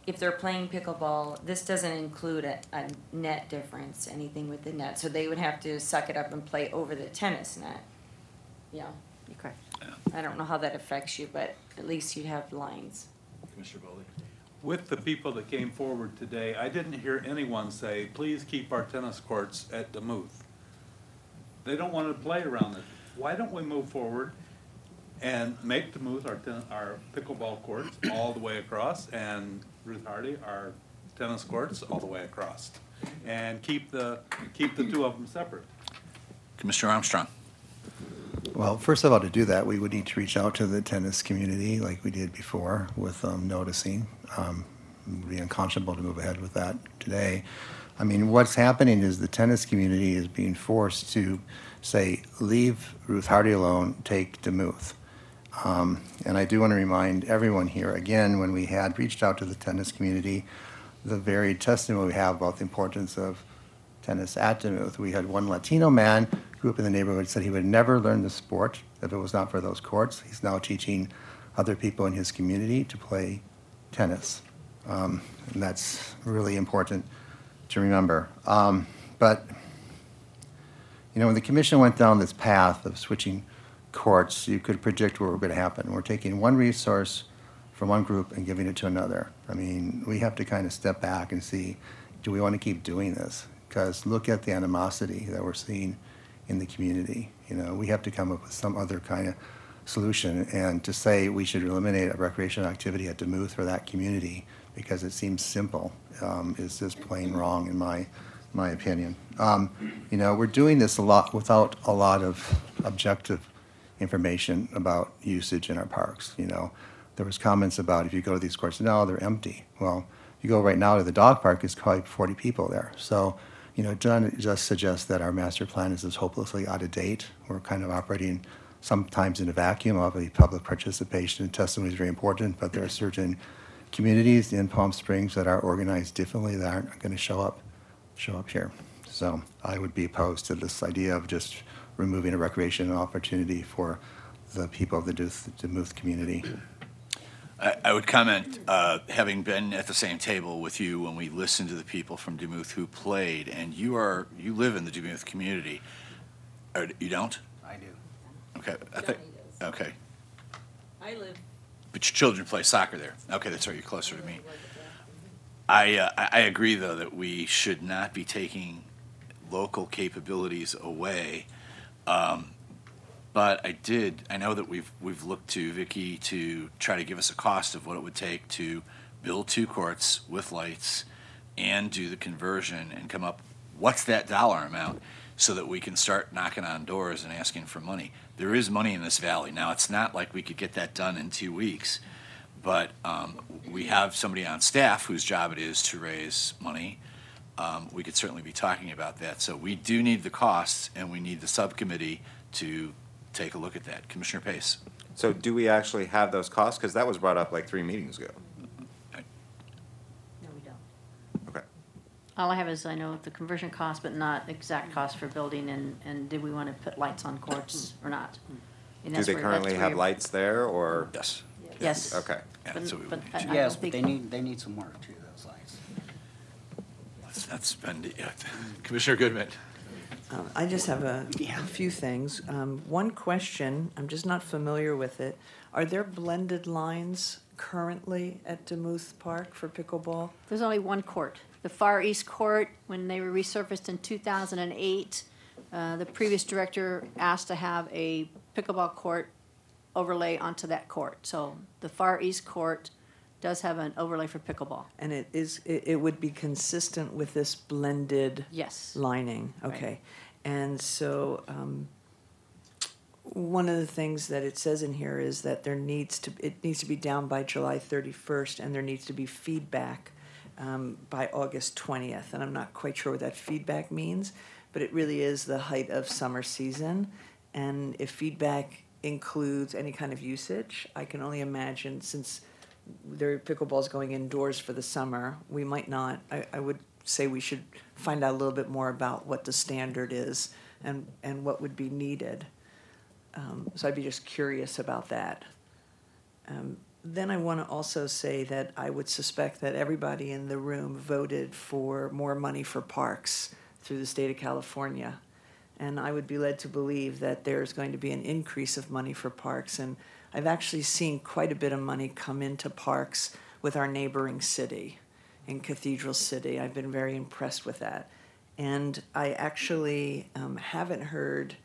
if they're playing pickleball, this doesn't include a net difference, anything with the net, so they would have to suck it up and play over the tennis net. Yeah. Okay. I don't know how that affects you, but at least you'd have lines. Commissioner Bowley? With the people that came forward today, I didn't hear anyone say, please keep our tennis courts at Demuth. They don't want to play around it. Why don't we move forward and make Demuth our pickleball courts all the way across, and Ruth Hardy our tennis courts all the way across, and keep the 2 of them separate? Commissioner Armstrong? Well, first of all, to do that, we would need to reach out to the tennis community like we did before with noticing. It would be unconscionable to move ahead with that today. I mean, what's happening is the tennis community is being forced to say, leave Ruth Hardy alone, take Demuth. And I do want to remind everyone here, again, when we had reached out to the tennis community, the very testimony we have about the importance of tennis at Duluth. We had one Latino man who grew up in the neighborhood, said he would never learn the sport if it was not for those courts. He's now teaching other people in his community to play tennis. And that's really important to remember. But, you know, when the commission went down this path of switching courts, you could predict what was going to happen. We're taking one resource from one group and giving it to another. I mean, we have to kind of step back and see, do we want to keep doing this? Because look at the animosity that we're seeing in the community. You know, we have to come up with some other kind of solution. And to say we should eliminate a recreational activity at Duluth for that community because it seems simple is just plain wrong in my opinion. You know, we're doing this a lot without a lot of objective information about usage in our parks. You know, there was comments about if you go to these courts now, they're empty. Well, if you go right now to the dog park, it's probably 40 people there. So, you know, John just suggests that our master plan is just hopelessly out of date. We're kind of operating sometimes in a vacuum. Obviously, public participation and testimony is very important, but there are certain communities in Palm Springs that are organized differently that aren't going to show up here. So I would be opposed to this idea of just removing a recreational opportunity for the people of the Duluth community. I would comment, having been at the same table with you when we listened to the people from Duluth who played, and you live in the Duluth community. Or you don't? I do. Okay. Okay. I live. But your children play soccer there. Okay, that's right. You're closer to me. I agree, though, that we should not be taking local capabilities away. But I know that we've looked to Vicki to try to give us a cost of what it would take to build 2 courts with lights and do the conversion and come up, what's that dollar amount, so that we can start knocking on doors and asking for money. There is money in this valley. Now, it's not like we could get that done in 2 weeks, but we have somebody on staff whose job it is to raise money. We could certainly be talking about that. So we do need the costs, and we need the subcommittee to take a look at that. Commissioner Pace. So do we actually have those costs? Because that was brought up like 3 meetings ago. No, we don't. Okay. All I have is I know the conversion cost, but not exact cost for building, and did we want to put lights on courts or not? And Do that's they where- currently that's where have you're- lights there, or? Yes. Yes. Okay. Yeah, that's what we would But need I Yes, don't but think- they need some work too, those lights. That's been, yeah. Commissioner Goodman. I just have a few things. One question, I'm just not familiar with it. Are there blended lines currently at Demuth Park for pickleball? There's only one court. The Far East Court, when they were resurfaced in 2008, the previous director asked to have a pickleball court overlay onto that court. So the Far East Court does have an overlay for pickleball. And it would be consistent with this blended Yes. lining? Right. Okay. And so one of the things that it says in here is that it needs to be down by July 31st, and there needs to be feedback by August 20th. And I'm not quite sure what that feedback means, but it really is the height of summer season. And if feedback includes any kind of usage, I can only imagine, since there are pickleballs going indoors for the summer, we might not, I would say we should find out a little bit more about what the standard is and what would be needed. So I'd be just curious about that. Then I want to also say that I would suspect that everybody in the room voted for more money for parks through the state of California. And I would be led to believe that there's going to be an increase of money for parks. And I've actually seen quite a bit of money come into parks with our neighboring city, in Cathedral City. I've been very impressed with that. And I actually haven't heard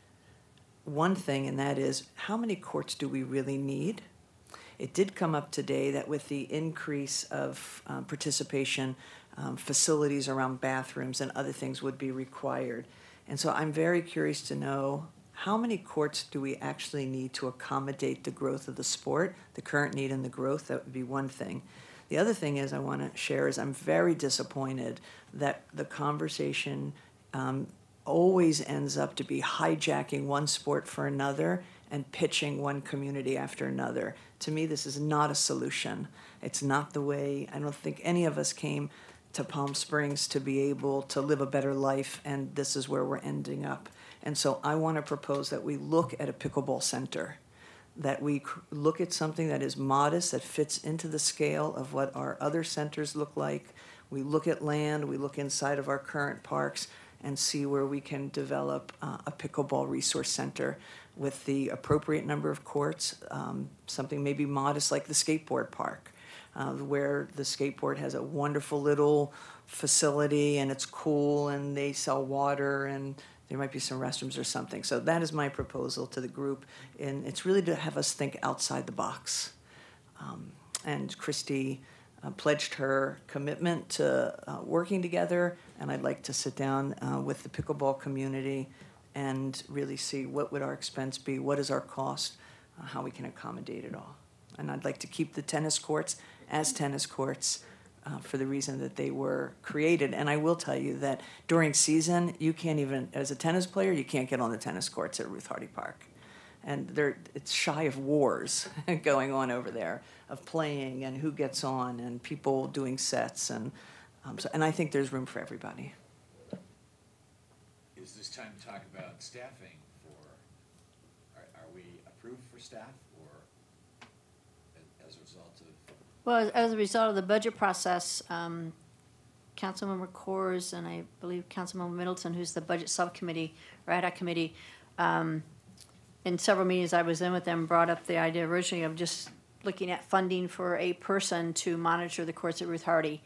one thing, and that is, how many courts do we really need? It did come up today that with the increase of participation, facilities around bathrooms and other things would be required. And so I'm very curious to know, how many courts do we actually need to accommodate the growth of the sport, the current need and the growth? That would be one thing. The other thing is I want to share is I'm very disappointed that the conversation always ends up to be hijacking one sport for another and pitching one community after another. To me, this is not a solution. It's not the way, I don't think any of us came to Palm Springs to be able to live a better life, and this is where we're ending up. And so I want to propose that we look at a pickleball center, that we look at something that is modest, that fits into the scale of what our other centers look like. We look at land, we look inside of our current parks, and see where we can develop a pickleball resource center with the appropriate number of courts, something maybe modest like the skateboard park, where the skateboard has a wonderful little facility and it's cool and they sell water and there might be some restrooms or something. So that is my proposal to the group, and it's really to have us think outside the box. And Christy pledged her commitment to working together, and I'd like to sit down with the pickleball community and really see what would our expense be, what is our cost, how we can accommodate it all. And I'd like to keep the tennis courts as tennis courts for the reason that they were created. And I will tell you that during season, you can't even, as a tennis player, you can't get on the tennis courts at Ruth Hardy Park. And it's shy of wars going on over there, of playing and who gets on and people doing sets. And I think there's room for everybody. Is this time to talk about staffing for, are we approved for staff or as a result of? Well, as a result of the budget process, Councilmember Coors and I believe Councilmember Middleton, who's the budget subcommittee, or ad hoc committee, in several meetings I was in with them, brought up the idea originally of just looking at funding for a person to monitor the courts at Ruth Hardy.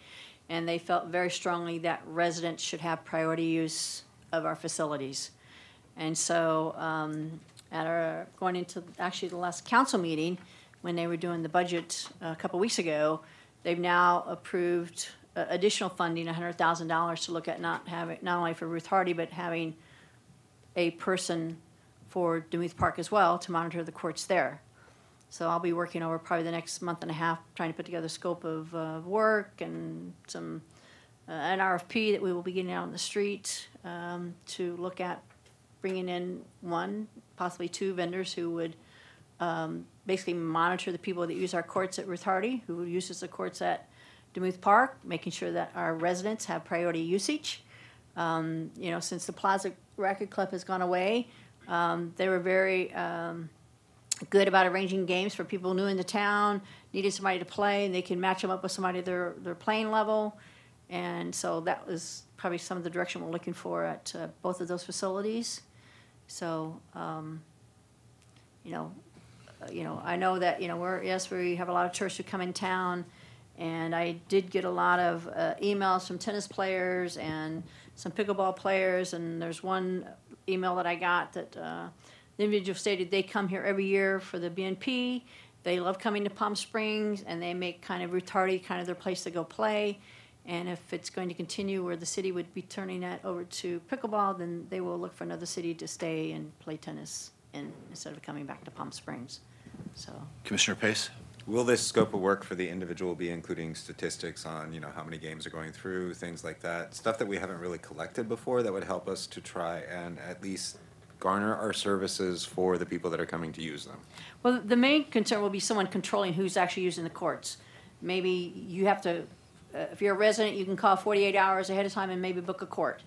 And they felt very strongly that residents should have priority use of our facilities. And so going into actually the last council meeting, when they were doing the budget a couple weeks ago, they've now approved additional funding, $100,000 to look at not only for Ruth Hardy, but having a person for Demuth Park as well to monitor the courts there. So I'll be working over probably the next month and a half trying to put together a scope of work and some an RFP that we will be getting out on the street to look at bringing in one, possibly two vendors who would basically monitor the people that use our courts at Ruth Hardy, who uses the courts at Demuth Park, making sure that our residents have priority usage. Since the Plaza Racquet Club has gone away, they were very good about arranging games for people new in the town, needed somebody to play, and they can match them up with somebody at their playing level. And so that was probably some of the direction we're looking for at both of those facilities. So, I know that, we have a lot of tourists who come in town, and I did get a lot of emails from tennis players and some pickleball players, and there's one email that I got that the individual stated they come here every year for the BNP. They love coming to Palm Springs, and they make kind of Ruth Hardy kind of their place to go play. And if it's going to continue where the city would be turning that over to pickleball, then they will look for another city to stay and play tennis in instead of coming back to Palm Springs. So, Commissioner Pace? Will this scope of work for the individual be including statistics on, how many games are going through, things like that? Stuff that we haven't really collected before that would help us to try and at least garner our services for the people that are coming to use them? well, the main concern will be someone controlling who's actually using the courts. Maybe you have to, if you're a resident, you can call 48 hours ahead of time and maybe book a court.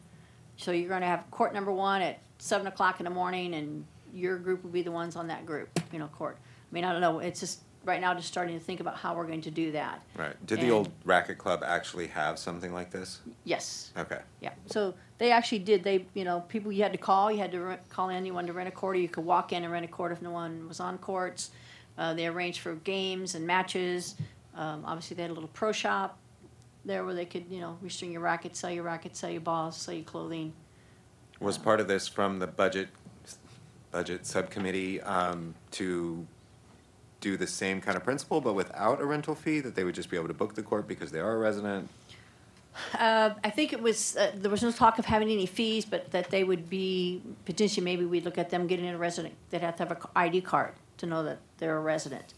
So you're going to have court number 1 at 7 o'clock in the morning, and your group will be the ones on that group, court. I mean, I don't know. It's just right now just starting to think about how we're going to do that. Right. Did the old racket club actually have something like this? Yes. Okay. Yeah. So they actually did. They, people you had to call. You had to call in. You wanted to rent a court, or you could walk in and rent a court if no one was on courts. They arranged for games and matches. Obviously, they had a little pro shop there where they could, restring your rackets, sell your balls, sell your clothing. Was part of this from the budget subcommittee to do the same kind of principle, but without a rental fee, that they would just be able to book the court because they are a resident? I think it was, there was no talk of having any fees, but that they would be, potentially maybe we'd look at them getting a resident. They'd have to have an ID card to know that they're a resident,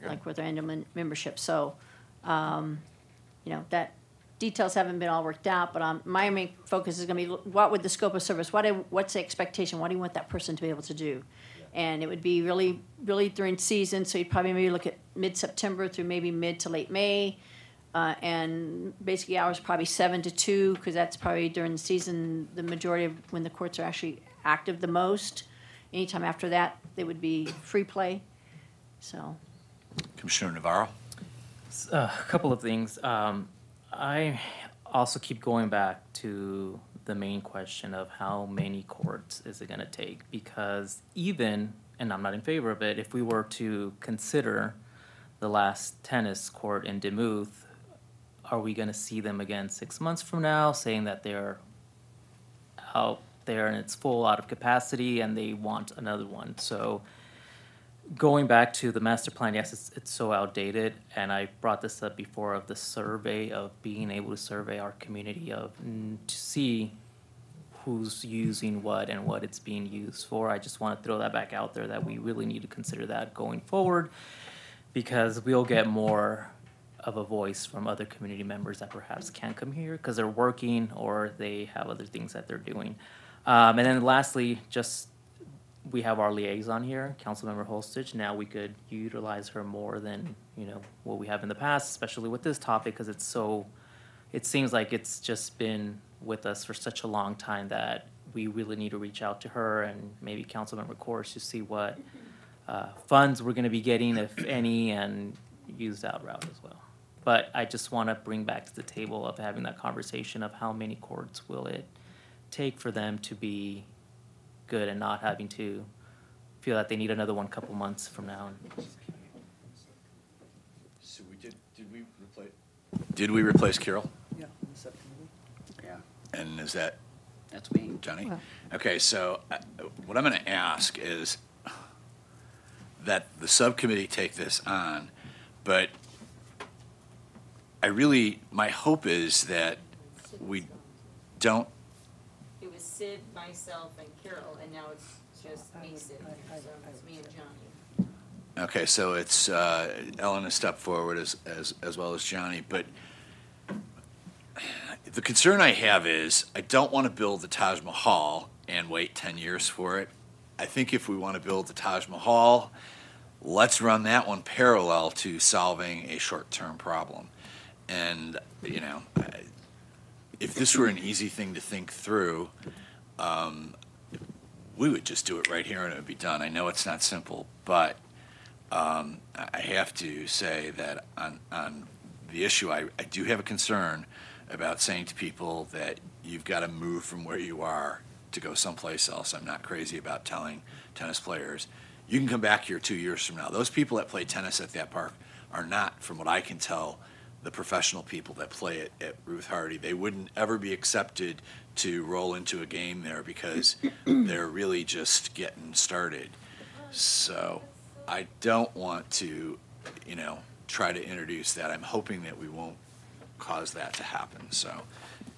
like with their annual membership. So, that details haven't been all worked out, but my main focus is going to be what would the scope of service, what's the expectation, what do you want that person to be able to do? And it would be really, really during season, so you'd probably maybe look at mid-September through maybe mid to late May. And basically hours probably 7 to 2, because that's probably during the season, the majority of when the courts are actually active the most. Anytime after that, they would be free play, so. Commissioner Navarro? A couple of things. I also keep going back to the main question of how many courts is it going to take? Because even, and I'm not in favor of it, if we were to consider the last tennis court in Demuth, are we going to see them again 6 months from now saying that they're out there and it's full out of capacity and they want another one? So going back to the master plan, yes, it's so outdated, and I brought this up before of the survey of being able to survey our community of to see who's using what and what it's being used for. I just want to throw that back out there that we really need to consider that going forward, because we'll get more of a voice from other community members that perhaps can't come here because they're working or they have other things that they're doing. And then lastly, just we have our liaison here, Councilmember Holstich. Now we could utilize her more than, you know, what we have in the past, especially with this topic, because it's so, it seems like it's just been with us for such a long time that we really need to reach out to her and maybe Councilmember Kors to see what funds we're gonna be getting, if any, and use that route as well. But I just wanna bring back to the table of having that conversation of how many courts will it take for them to be good and not having to feel that they need another one couple months from now. So did we replace Carol? Yeah, in the subcommittee. Yeah. And is that? That's me. Johnny? Well. Okay, so what I'm gonna ask is that the subcommittee take this on, but my hope is that we don't. It was Sid, myself, and Carol, and now it's just me, Sid, so it's me and Johnny. Okay, so it's Ellen has stepped forward as well as Johnny, but the concern I have is I don't want to build the Taj Mahal and wait 10 years for it. I think if we want to build the Taj Mahal, let's run that one parallel to solving a short-term problem. And, you know, if this were an easy thing to think through, we would just do it right here and it would be done. I know it's not simple, but I have to say that on the issue, I do have a concern about saying to people that you've got to move from where you are to go someplace else. I'm not crazy about telling tennis players, you can come back here 2 years from now. Those people that play tennis at that park are not, from what I can tell, the professional people that play it at Ruth Hardy. They wouldn't ever be accepted to roll into a game there because they're really just getting started. So I don't want to, you know, try to introduce that. I'm hoping that we won't cause that to happen. So,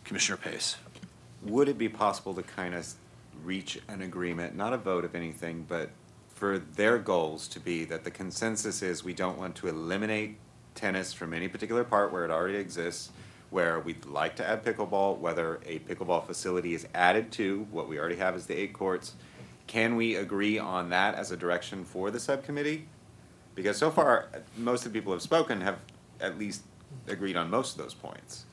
Commissioner Pace. Would it be possible to kind of reach an agreement, not a vote of anything, but for their goals to be that the consensus is we don't want to eliminate tennis from any particular part where it already exists, where we'd like to add pickleball, whether a pickleball facility is added to what we already have as the 8 courts. Can we agree on that as a direction for the subcommittee? Because so far, most of the people who have spoken have at least agreed on most of those points.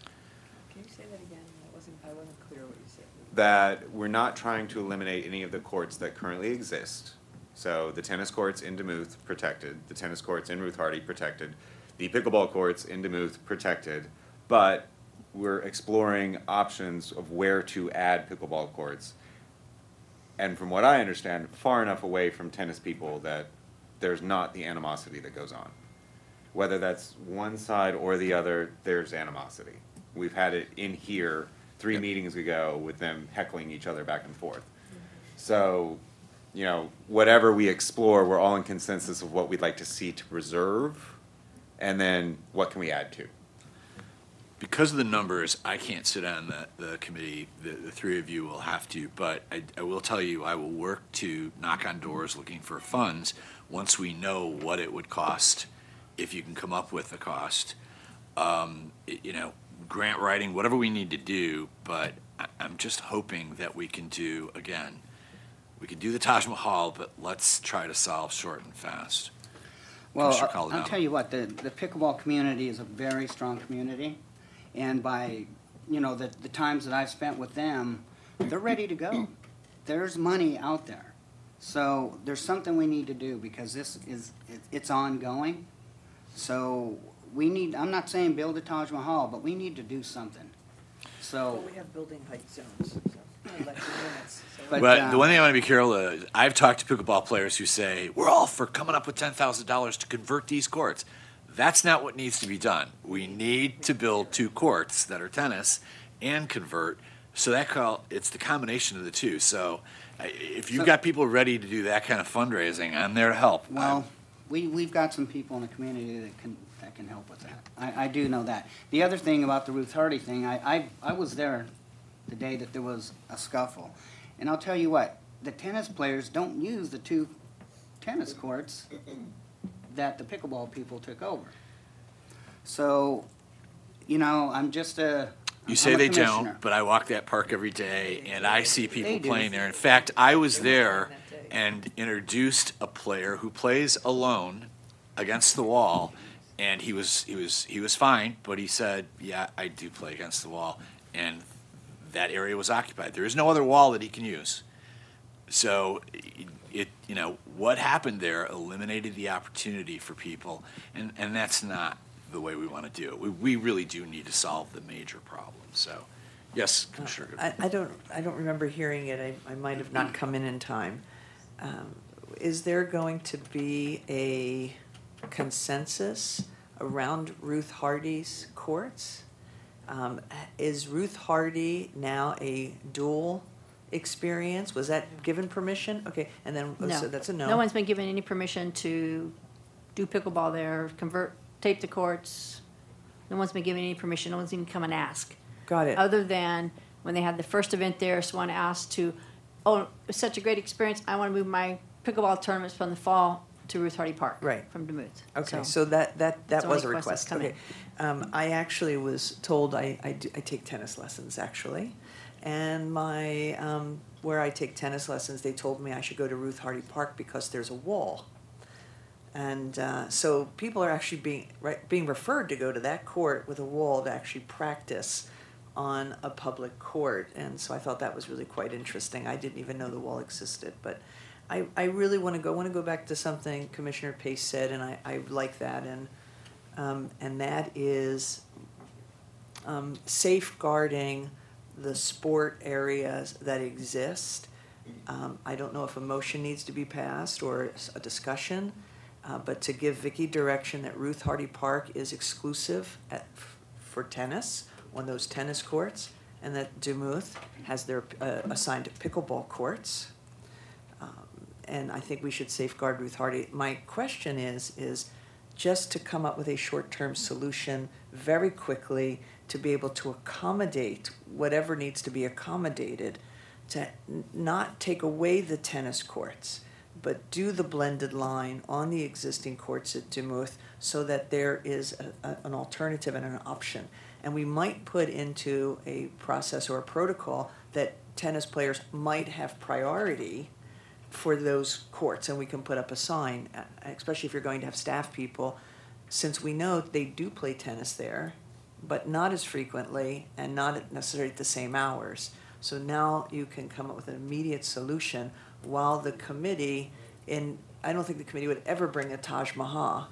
Can you say that again? I wasn't clear what you said. That we're not trying to eliminate any of the courts that currently exist. So the tennis courts in Demuth, protected. The tennis courts in Ruth Hardy, protected. The pickleball courts in Demuth, protected. But we're exploring options of where to add pickleball courts. And from what I understand, far enough away from tennis people that there's not the animosity that goes on. Whether that's one side or the other, there's animosity. We've had it in here 3 meetings ago with them heckling each other back and forth. So, you know, whatever we explore, we're all in consensus of what we'd like to see to preserve, and then what can we add to. Because of the numbers, I can't sit on the committee. The 3 of you will have to, but I will tell you I will work to knock on doors looking for funds once we know what it would cost, if you can come up with the cost. You know, grant writing, whatever we need to do, but I'm just hoping that we can do, again, we could do the Taj Mahal, but let's try to solve short and fast. Well, Commissioner I'll Colorado. tell you what, the pickleball community is a very strong community, and by, you know, the times that I've spent with them, they're ready to go. There's money out there. So there's something we need to do because this is, it's ongoing. So we need, I'm not saying build a Taj Mahal, but we need to do something. So. Well, we have building height zones, so electric units. So. But the one thing I want to be careful of, I've talked to pickleball players who say, we're all for coming up with $10,000 to convert these courts. That's not what needs to be done. We need to build 2 courts that are tennis and convert. So it's the combination of the two. So if you've got people ready to do that kind of fundraising, I'm there to help. Well, we've got some people in the community that can help with that. I do know that. The other thing about the Ruth Hardy thing, I was there the day that there was a scuffle. And I'll tell you what, the tennis players don't use the 2 tennis courts that the pickleball people took over. So, you know, I'm just a You say they commissioner. don't, but I walk that park every day, and I see people They do. playing there. In fact, I was there and introduced a player who plays alone against the wall, and he was fine, but he said, "Yeah, I do play against the wall," and that area was occupied. There is no other wall that he can use. So, you know, what happened there eliminated the opportunity for people, and that's not the way we want to do it. We really do need to solve the major problem. So, yes, Commissioner. I don't remember hearing it. I might have not come in time. Is there going to be a consensus around Ruth Hardy's courts? Is Ruth Hardy now a dual experience? Was that given permission? Okay, and then, No. so that's a no. No one's been given any permission to do pickleball there, tape the courts. No one's been given any permission. No one's even come and asked. Got it. Other than when they had the first event there, someone asked it was such a great experience. I want to move my pickleball tournaments from the fall to Ruth Hardy Park. Right. From Demuth. Okay, so that that's was the a only request request. that's come Okay, I actually was told I take tennis lessons actually, and my where I take tennis lessons, they told me I should go to Ruth Hardy Park because there's a wall, and so people are actually being referred to go to that court with a wall to actually practice on a public court, and so I thought that was really quite interesting. I didn't even know the wall existed, but. I really want to go back to something Commissioner Pace said, and I like that, and that is safeguarding the sport areas that exist. I don't know if a motion needs to be passed or a discussion, but to give Vicki direction that Ruth Hardy Park is exclusive for tennis on those tennis courts, and that Demuth has their assigned pickleball courts. And I think we should safeguard Ruth Hardy. My question is just to come up with a short-term solution very quickly to be able to accommodate whatever needs to be accommodated, to not take away the tennis courts, but do the blended line on the existing courts at Demuth so that there is an alternative and an option. And we might put into a process or a protocol that tennis players might have priority for those courts, and we can put up a sign, especially if you're going to have staff people, since we know they do play tennis there, but not as frequently and not necessarily at the same hours. So now you can come up with an immediate solution while the committee, I don't think the committee would ever bring a Taj Mahal.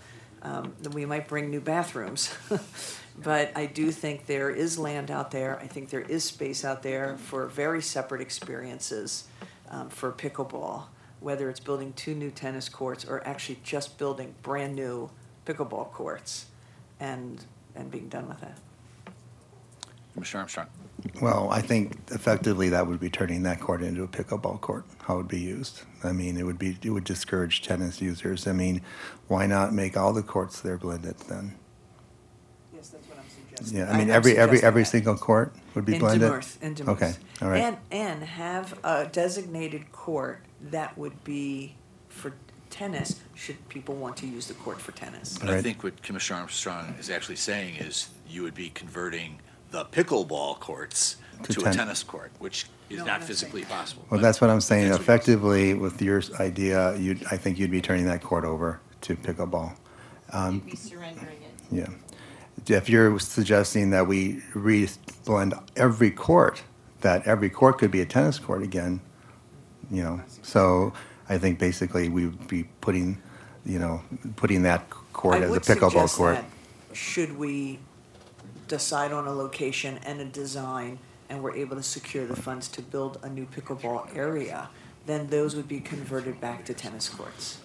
We might bring new bathrooms. But I do think there is land out there. I think there is space out there for very separate experiences. For pickleball, whether it's building 2 new tennis courts or actually just building brand new pickleball courts and being done with that. Commissioner Armstrong. Well, I think effectively that would be turning that court into a pickleball court, how it would be used. I mean, it would discourage tennis users. I mean, why not make all the courts there blended then? Yes, that's what I'm suggesting. Yeah, I mean, every single court would be blended? In Demuth. Okay, all right. And have a designated court that would be for tennis, should people want to use the court for tennis. But I think what Commissioner Armstrong is actually saying is you would be converting the pickleball courts to a ten- tennis court, which is not physically possible. Well, that's what I'm saying. Effectively, with your idea, I think you'd be turning that court over to pickleball. You'd be surrendering it. Yeah. If you're suggesting that we blend every court, that every court could be a tennis court again, so I think basically we would be putting that court as a pickleball court. Should we decide on a location and a design, and we're able to secure the funds to build a new pickleball area, then those would be converted back to tennis courts.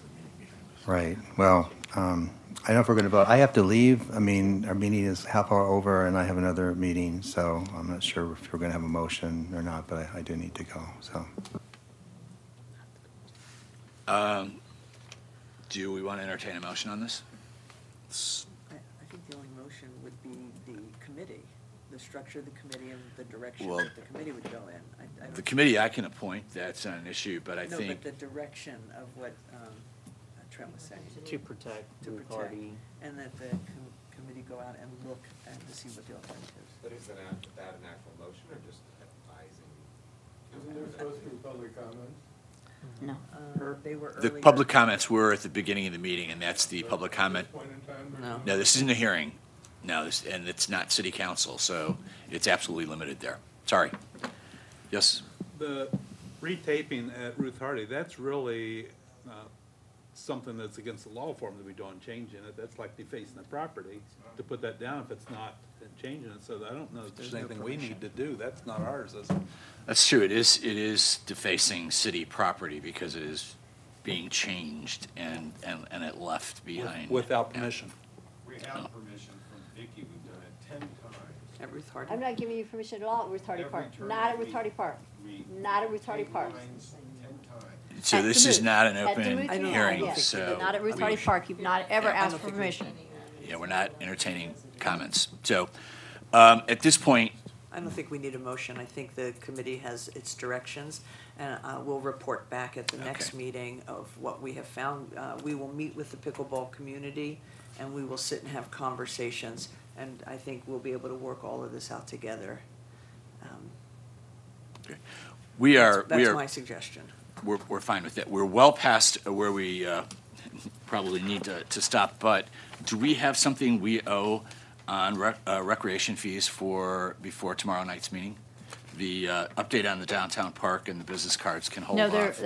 Right. Well, I don't know if we're going to vote. I have to leave. I mean, our meeting is half hour over, and I have another meeting, so I'm not sure if we're going to have a motion or not, but I do need to go, so. Do we want to entertain a motion on this? I think the only motion would be the committee, the structure of the committee and the direction Well, that the committee would go in. I don't The committee I can appoint, that's not an issue, but I No, think, but the direction of what Trent was saying. To protect To the protect, party. and that the committee go out and look and to see what the alternatives. But is that an actual motion or just advising? Isn't there supposed to be public comment? No. They were the earlier. public comments were at the beginning of the meeting, and that's the public comment. No. No, this isn't a hearing. No, and it's not city council, so it's absolutely limited there. Sorry. Yes? The retaping at Ruth Hardy, that's really something that's against the law for them to be doing, changing it. That's like defacing the property to put that down if it's not changing it. So I don't know if there's anything we need to do. That's not ours, is it? That's true. It is defacing city property because it is being changed and it left behind. Without permission. We have permission from Vicky. We've done it 10 times. At Ruth Hardy? I'm not giving you permission at all at Ruth Hardy Every Park. turn Not at we- Ruth Hardy Park. we Not at Ruth Hardy take Park. lines 10 times. So At this is Duluth. not an At open Duluth, you have, hearing, yes, so. but not at Ruth we- Hardy Park. You've not ever I don't asked for think we- permission. Yeah, we're not entertaining comments. So, at this point, I don't think we need a motion. I think the committee has its directions, and we'll report back at the next Okay. meeting of what we have found. We will meet with the pickleball community, and we will sit and have conversations, and I think we'll be able to work all of this out together. we are. That's my suggestion. We're fine with that. We're well past where we probably need to stop, but do we have something we owe on recreation fees before tomorrow night's meeting? The update on the downtown park and the business cards can hold No, off.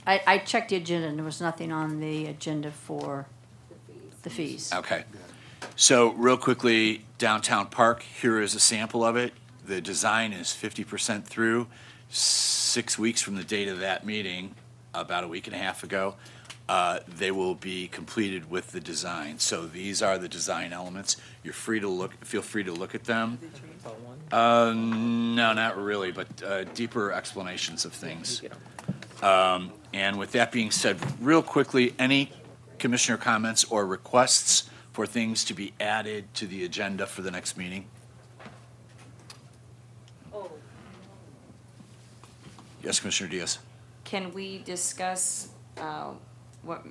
I checked the agenda and there was nothing on the agenda for the fees. Okay. So real quickly, downtown park, here is a sample of it. The design is 50% through. 6 weeks from the date of that meeting, about a week and a half ago, they will be completed with the design. So these are the design elements. You're free to feel free to look at them. No, not really, but deeper explanations of things. And with that being said, real quickly, any commissioner comments or requests for things to be added to the agenda for the next meeting? Yes, Commissioner Diaz. Can we discuss what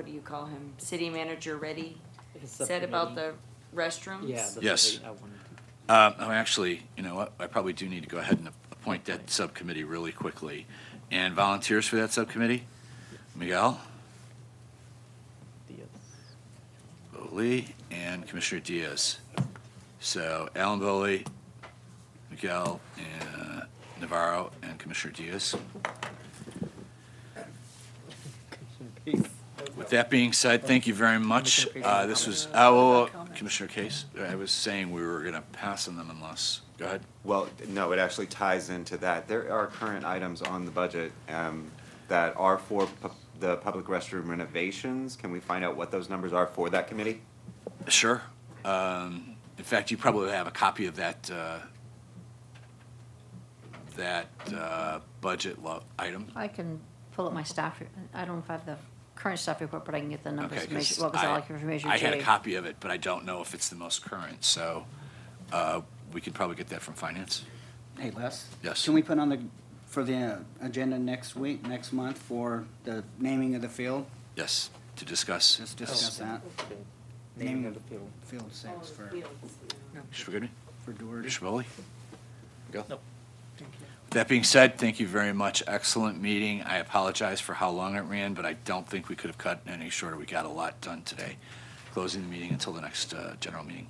do you call him? City Manager Reddy said about the restrooms? Yes. Actually, you know what? I probably do need to go ahead and appoint that subcommittee really quickly. And volunteers for that subcommittee? Miguel? Bowley and Commissioner Diaz. So Alan Bowley, Miguel, and Navarro, and Commissioner Diaz. With that being said, thank you very much. This was, Commissioner Case, I was saying we were going to pass on them unless, go ahead. Well, no, it actually ties into that. There are current items on the budget that are for the public restroom renovations. Can we find out what those numbers are for that committee? Sure. In fact, you probably have a copy of that budget item. I can pull up my staff, I don't know if I have the current staff report, but I can get the numbers. Okay, 'cause What was all like information? I had a copy of it, but I don't know if it's the most current, so we could probably get that from finance. Hey, Les? Yes. Can we put on for the agenda next month for the naming of the field? Yes, to discuss. Let's discuss that. Naming of the Field 6 for. Mr. Goodman? For Doherty. Mr. Bowley? Go. Nope. With that being said, thank you very much. Excellent meeting. I apologize for how long it ran, but I don't think we could have cut any shorter. We got a lot done today. Closing the meeting until the next general meeting.